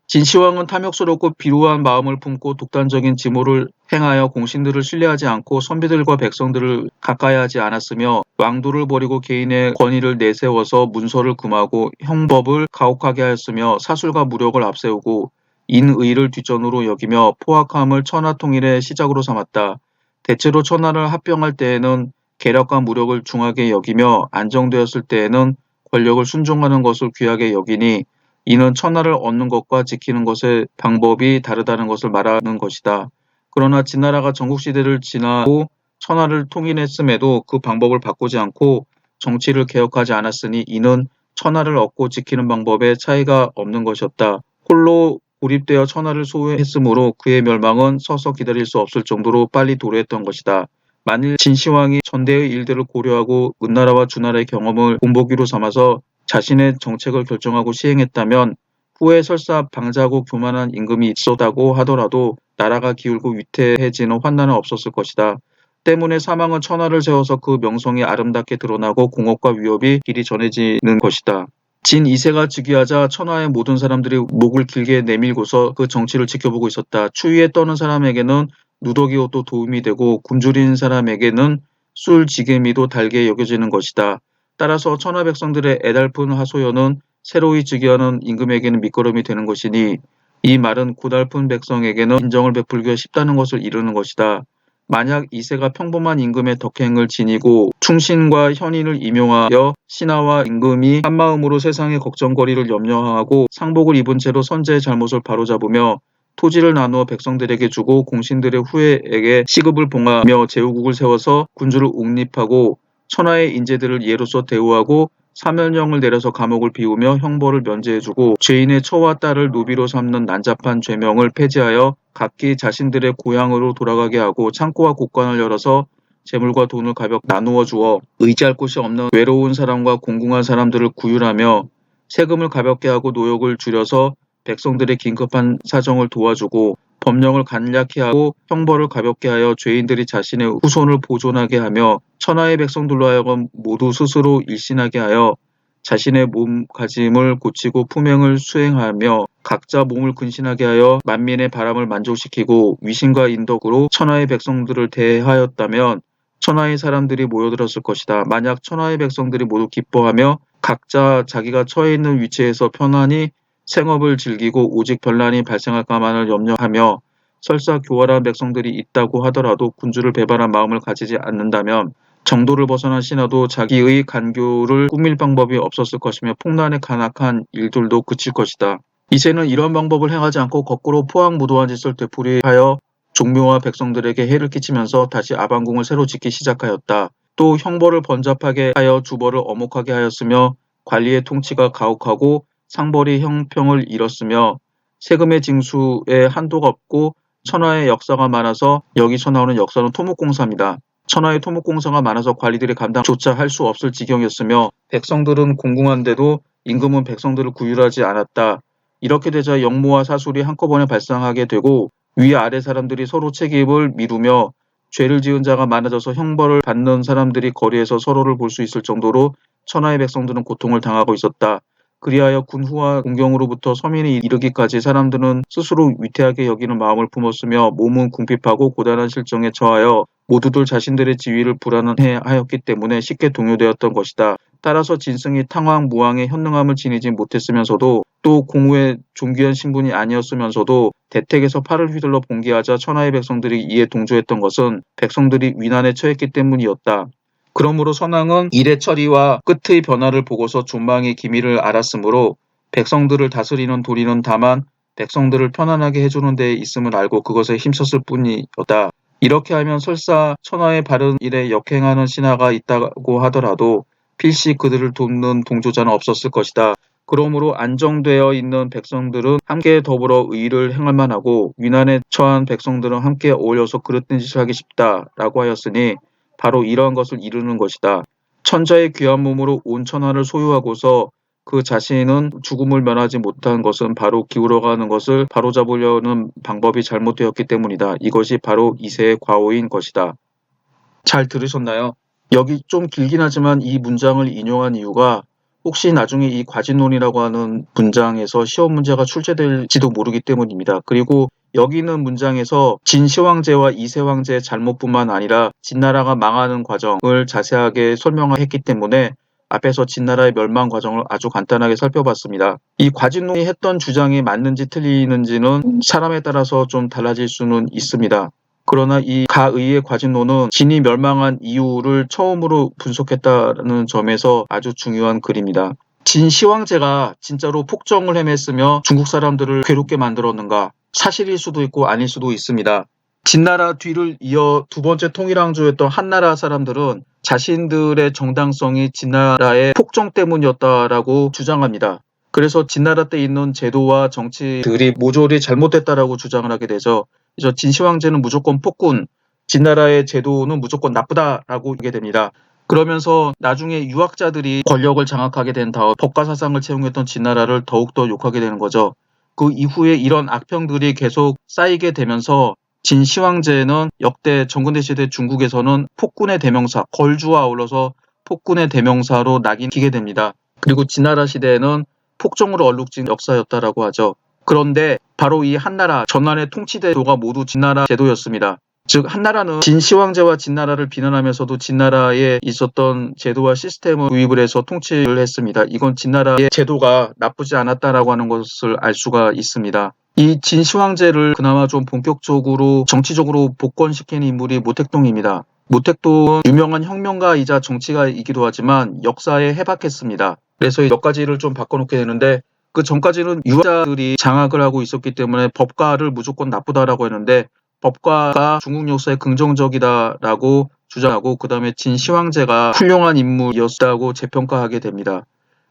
진시황은 탐욕스럽고 비루한 마음을 품고 독단적인 지모를 행하여 공신들을 신뢰하지 않고 선비들과 백성들을 가까이하지 않았으며 왕도를 버리고 개인의 권위를 내세워서 문서를 금하고 형법을 가혹하게 하였으며 사술과 무력을 앞세우고 인의를 뒷전으로 여기며 포악함을 천하 통일의 시작으로 삼았다. 대체로 천하를 합병할 때에는 계략과 무력을 중하게 여기며 안정되었을 때에는 권력을 순종하는 것을 귀하게 여기니 이는 천하를 얻는 것과 지키는 것의 방법이 다르다는 것을 말하는 것이다. 그러나 진나라가 전국시대를 지나고 천하를 통일했음에도 그 방법을 바꾸지 않고 정치를 개혁하지 않았으니 이는 천하를 얻고 지키는 방법에 차이가 없는 것이었다. 홀로 고립되어 천하를 소유했으므로 그의 멸망은 서서 기다릴 수 없을 정도로 빨리 도래했던 것이다. 만일 진시황이 전대의 일들을 고려하고 은나라와 주나라의 경험을 본보기로 삼아서 자신의 정책을 결정하고 시행했다면 후에 설사 방자하고 교만한 임금이 있었다고 하더라도 나라가 기울고 위태해지는 환난은 없었을 것이다. 때문에 사망은 천하를 세워서 그 명성이 아름답게 드러나고 공업과 위협이 길이 전해지는 것이다. 진 2세가 즉위하자 천하의 모든 사람들이 목을 길게 내밀고서 그 정치를 지켜보고 있었다. 추위에 떠는 사람에게는 누더기 옷도 도움이 되고 굶주린 사람에게는 술 지게미도 달게 여겨지는 것이다. 따라서 천하 백성들의 애달픈 하소연은 새로이 즉위하는 임금에게는 밑거름이 되는 것이니 이 말은 고달픈 백성에게는 인정을 베풀기가 쉽다는 것을 이루는 것이다. 만약 이세가 평범한 임금의 덕행을 지니고 충신과 현인을 임용하여 신하와 임금이 한마음으로 세상의 걱정거리를 염려하고 상복을 입은 채로 선제의 잘못을 바로잡으며 토지를 나누어 백성들에게 주고 공신들의 후예에게 시급을 봉하며 제후국을 세워서 군주를 옹립하고 천하의 인재들을 예로서 대우하고 사면령을 내려서 감옥을 비우며 형벌을 면제해주고 죄인의 처와 딸을 노비로 삼는 난잡한 죄명을 폐지하여 각기 자신들의 고향으로 돌아가게 하고 창고와 곳간을 열어서 재물과 돈을 가볍게 나누어 주어 의지할 곳이 없는 외로운 사람과 공궁한 사람들을 구휼하며 세금을 가볍게 하고 노역을 줄여서 백성들의 긴급한 사정을 도와주고 법령을 간략히 하고 형벌을 가볍게 하여 죄인들이 자신의 후손을 보존하게 하며 천하의 백성들로 하여금 모두 스스로 일신하게 하여 자신의 몸가짐을 고치고 품행을 수행하며 각자 몸을 근신하게 하여 만민의 바람을 만족시키고 위신과 인덕으로 천하의 백성들을 대하였다면 천하의 사람들이 모여들었을 것이다. 만약 천하의 백성들이 모두 기뻐하며 각자 자기가 처해 있는 위치에서 편안히 생업을 즐기고 오직 변란이 발생할까만을 염려하며 설사 교활한 백성들이 있다고 하더라도 군주를 배반한 마음을 가지지 않는다면 정도를 벗어난 신하도 자기의 간교를 꾸밀 방법이 없었을 것이며 풍란에 간악한 일들도 그칠 것이다. 이제는 이런 방법을 행하지 않고 거꾸로 포항무도한 짓을 되풀이하여 종묘와 백성들에게 해를 끼치면서 다시 아방궁을 새로 짓기 시작하였다. 또 형벌을 번잡하게 하여 주벌을 엄혹하게 하였으며 관리의 통치가 가혹하고 상벌이 형평을 잃었으며 세금의 징수에 한도가 없고 천하의 역사가 많아서 여기서 나오는 역사는 토목공사입니다. 천하의 토목공사가 많아서 관리들이 감당조차 할 수 없을 지경이었으며 백성들은 공궁한데도 임금은 백성들을 구휼하지 않았다. 이렇게 되자 역모와 사술이 한꺼번에 발생하게 되고 위아래 사람들이 서로 책임을 미루며 죄를 지은 자가 많아져서 형벌을 받는 사람들이 거리에서 서로를 볼 수 있을 정도로 천하의 백성들은 고통을 당하고 있었다. 그리하여 군후와 공경으로부터 서민이 이르기까지 사람들은 스스로 위태하게 여기는 마음을 품었으며 몸은 궁핍하고 고단한 실정에 처하여 모두들 자신들의 지위를 불안해하였기 때문에 쉽게 동요되었던 것이다. 따라서 진승이 탕왕 무왕의 현능함을 지니지 못했으면서도 또 공후의 존귀한 신분이 아니었으면서도 대택에서 팔을 휘둘러 봉기하자 천하의 백성들이 이에 동조했던 것은 백성들이 위난에 처했기 때문이었다. 그러므로 선왕은 일의 처리와 끝의 변화를 보고서 존망의 기미를 알았으므로 백성들을 다스리는 도리는 다만 백성들을 편안하게 해주는 데에 있음을 알고 그것에 힘썼을 뿐이었다. 이렇게 하면 설사 천하의 바른 일에 역행하는 신하가 있다고 하더라도 필시 그들을 돕는 동조자는 없었을 것이다. 그러므로 안정되어 있는 백성들은 함께 더불어 의를 행할 만하고 위난에 처한 백성들은 함께 어울려서 그릇된 짓을 하기 쉽다라고 하였으니 바로 이러한 것을 이루는 것이다. 천자의 귀한 몸으로 온 천하를 소유하고서 그 자신은 죽음을 면하지 못한 것은 바로 기울어가는 것을 바로잡으려는 방법이 잘못되었기 때문이다. 이것이 바로 이세의 과오인 것이다. 잘 들으셨나요? 여기 좀 길긴 하지만 이 문장을 인용한 이유가 혹시 나중에 이 과진론이라고 하는 문장에서 시험 문제가 출제될지도 모르기 때문입니다. 그리고 여기 있는 문장에서 진시황제와 이세황제의 잘못뿐만 아니라 진나라가 망하는 과정을 자세하게 설명했기 때문에 앞에서 진나라의 멸망 과정을 아주 간단하게 살펴봤습니다. 이 과진론이 했던 주장이 맞는지 틀리는지는 사람에 따라서 좀 달라질 수는 있습니다. 그러나 이 가의의 과진론은 진이 멸망한 이유를 처음으로 분석했다는 점에서 아주 중요한 글입니다. 진시황제가 진짜로 폭정을 행했으며 중국 사람들을 괴롭게 만들었는가? 사실일 수도 있고 아닐 수도 있습니다. 진나라 뒤를 이어 두 번째 통일왕조였던 한나라 사람들은 자신들의 정당성이 진나라의 폭정 때문이었다라고 주장합니다. 그래서 진나라 때 있는 제도와 정치들이 모조리 잘못됐다라고 주장을 하게 되죠. 그래서 진시황제는 무조건 폭군, 진나라의 제도는 무조건 나쁘다라고 하게 됩니다. 그러면서 나중에 유학자들이 권력을 장악하게 된 다음 법과 사상을 채용했던 진나라를 더욱더 욕하게 되는 거죠. 그 이후에 이런 악평들이 계속 쌓이게 되면서 진시황제는 역대 정근대 시대 중국에서는 폭군의 대명사, 걸주와 아울러서 폭군의 대명사로 낙인키게 됩니다. 그리고 진나라 시대에는 폭정으로 얼룩진 역사였다라고 하죠. 그런데 바로 이 한나라 전란의 통치제도가 모두 진나라 제도였습니다. 즉 한나라는 진시황제와 진나라를 비난하면서도 진나라에 있었던 제도와 시스템을 도입을 해서 통치를 했습니다. 이건 진나라의 제도가 나쁘지 않았다라고 하는 것을 알 수가 있습니다. 이 진시황제를 그나마 좀 본격적으로 정치적으로 복권시킨 인물이 모택동입니다. 모택동은 유명한 혁명가이자 정치가이기도 하지만 역사에 해박했습니다. 그래서 몇 가지를 좀 바꿔놓게 되는데 그 전까지는 유학자들이 장악을 하고 있었기 때문에 법가를 무조건 나쁘다라고 했는데 법가가 중국 역사에 긍정적이다라고 주장하고 그 다음에 진시황제가 훌륭한 인물이었다고 재평가하게 됩니다.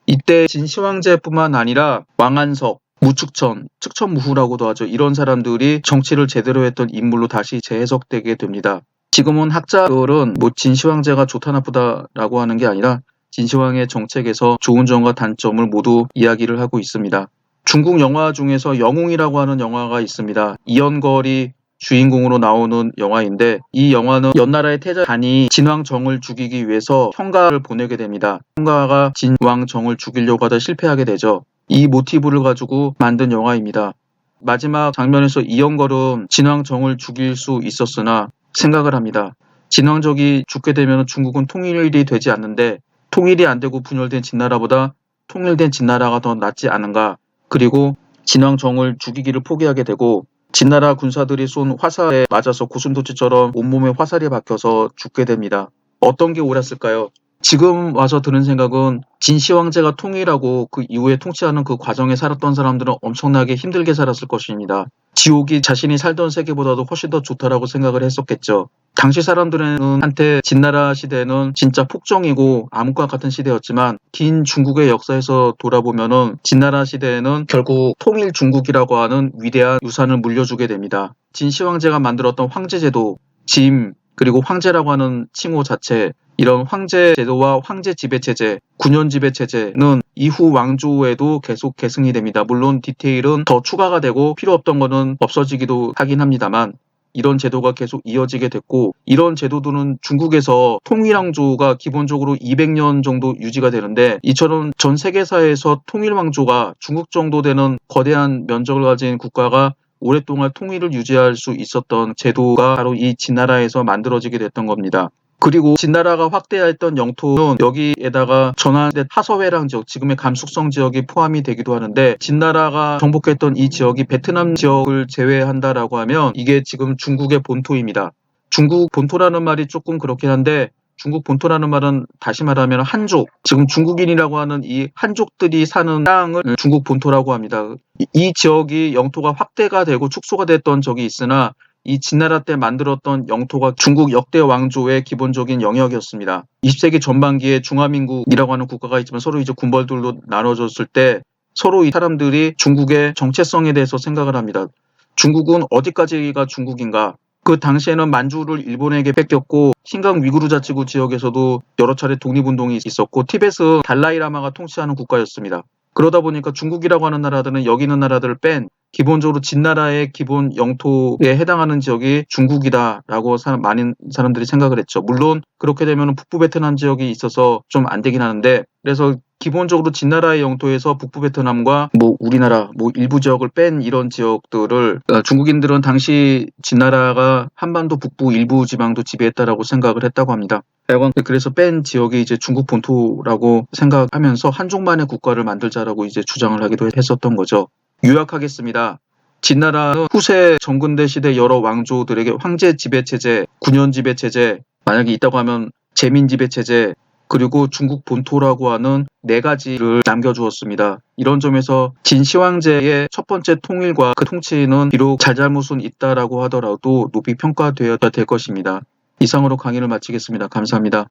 이때 진시황제뿐만 아니라 왕안석, 무축천, 측천무후라고도 하죠. 이런 사람들이 정치를 제대로 했던 인물로 다시 재해석되게 됩니다. 지금은 학자들은 진시황제가 좋다 나쁘다라고 하는 게 아니라 진시황의 정책에서 좋은 점과 단점을 모두 이야기를 하고 있습니다. 중국 영화 중에서 영웅이라고 하는 영화가 있습니다. 이연걸이 주인공으로 나오는 영화인데 이 영화는 연나라의 태자 단이 진왕정을 죽이기 위해서 형가를 보내게 됩니다. 형가가 진왕정을 죽이려고 하다 실패하게 되죠. 이 모티브를 가지고 만든 영화입니다. 마지막 장면에서 이연걸은 진왕정을 죽일 수 있었으나 생각을 합니다. 진왕정이 죽게 되면 중국은 통일이 되지 않는데 통일이 안 되고 분열된 진나라보다 통일된 진나라가 더 낫지 않은가. 그리고 진왕정을 죽이기를 포기하게 되고 진나라 군사들이 쏜 화살에 맞아서 고슴도치처럼 온몸에 화살이 박혀서 죽게 됩니다. 어떤 게 옳았을까요? 지금 와서 드는 생각은 진시 황제가 통일하고 그 이후에 통치하는 그 과정에 살았던 사람들은 엄청나게 힘들게 살았을 것입니다. 지옥이 자신이 살던 세계보다도 훨씬 더 좋다라고 생각을 했었겠죠. 당시 사람들한테 진나라 시대는 진짜 폭정이고 암흑과 같은 시대였지만 긴 중국의 역사에서 돌아보면은 진나라 시대에는 결국 통일 중국이라고 하는 위대한 유산을 물려주게 됩니다. 진시 황제가 만들었던 황제제도, 짐, 그리고 황제라고 하는 칭호 자체, 이런 황제 제도와 황제 지배체제, 군현 지배체제는 이후 왕조에도 계속 계승이 됩니다. 물론 디테일은 더 추가가 되고 필요 없던 거는 없어지기도 하긴 합니다만 이런 제도가 계속 이어지게 됐고 이런 제도들은 중국에서 통일왕조가 기본적으로 200년 정도 유지가 되는데 이처럼 전 세계사에서 통일왕조가 중국 정도 되는 거대한 면적을 가진 국가가 오랫동안 통일을 유지할 수 있었던 제도가 바로 이 진나라에서 만들어지게 됐던 겁니다. 그리고 진나라가 확대했던 영토는 여기에다가 전환된 하서회랑 지역, 지금의 감숙성 지역이 포함이 되기도 하는데 진나라가 정복했던 이 지역이 베트남 지역을 제외한다라고 하면 이게 지금 중국의 본토입니다. 중국 본토라는 말이 조금 그렇긴 한데 중국 본토라는 말은 다시 말하면 한족, 지금 중국인이라고 하는 이 한족들이 사는 땅을 중국 본토라고 합니다. 이 지역이 영토가 확대가 되고 축소가 됐던 적이 있으나 이 진나라 때 만들었던 영토가 중국 역대 왕조의 기본적인 영역이었습니다. 20세기 전반기에 중화민국이라고 하는 국가가 있지만 서로 이제 군벌들로 나눠졌을 때 서로 이 사람들이 중국의 정체성에 대해서 생각을 합니다. 중국은 어디까지가 중국인가? 그 당시에는 만주를 일본에게 뺏겼고 신강 위구르 자치구 지역에서도 여러 차례 독립운동이 있었고 티벳은 달라이라마가 통치하는 국가였습니다. 그러다 보니까 중국이라고 하는 나라들은 여기 있는 나라들을 뺀 기본적으로 진나라의 기본 영토에 해당하는 지역이 중국이다라고 많은 사람들이 생각을 했죠. 물론 그렇게 되면 북부 베트남 지역이 있어서 좀 안 되긴 하는데 그래서 기본적으로 진나라의 영토에서 북부 베트남과 우리나라 일부 지역을 뺀 이런 지역들을 중국인들은 당시 진나라가 한반도 북부 일부 지방도 지배했다라고 생각을 했다고 합니다. 그래서 뺀 지역이 이제 중국 본토라고 생각하면서 한족만의 국가를 만들자라고 이제 주장을 하기도 했었던 거죠. 요약하겠습니다. 진나라는 후세 정근대 시대 여러 왕조들에게 황제 지배체제, 군현 지배체제, 만약에 있다고 하면 제민 지배체제, 그리고 중국 본토라고 하는 4가지를 남겨주었습니다. 이런 점에서 진시황제의 첫 번째 통일과 그 통치는 비록 잘잘못은 있다라고 하더라도 높이 평가되어야 될 것입니다. 이상으로 강의를 마치겠습니다. 감사합니다.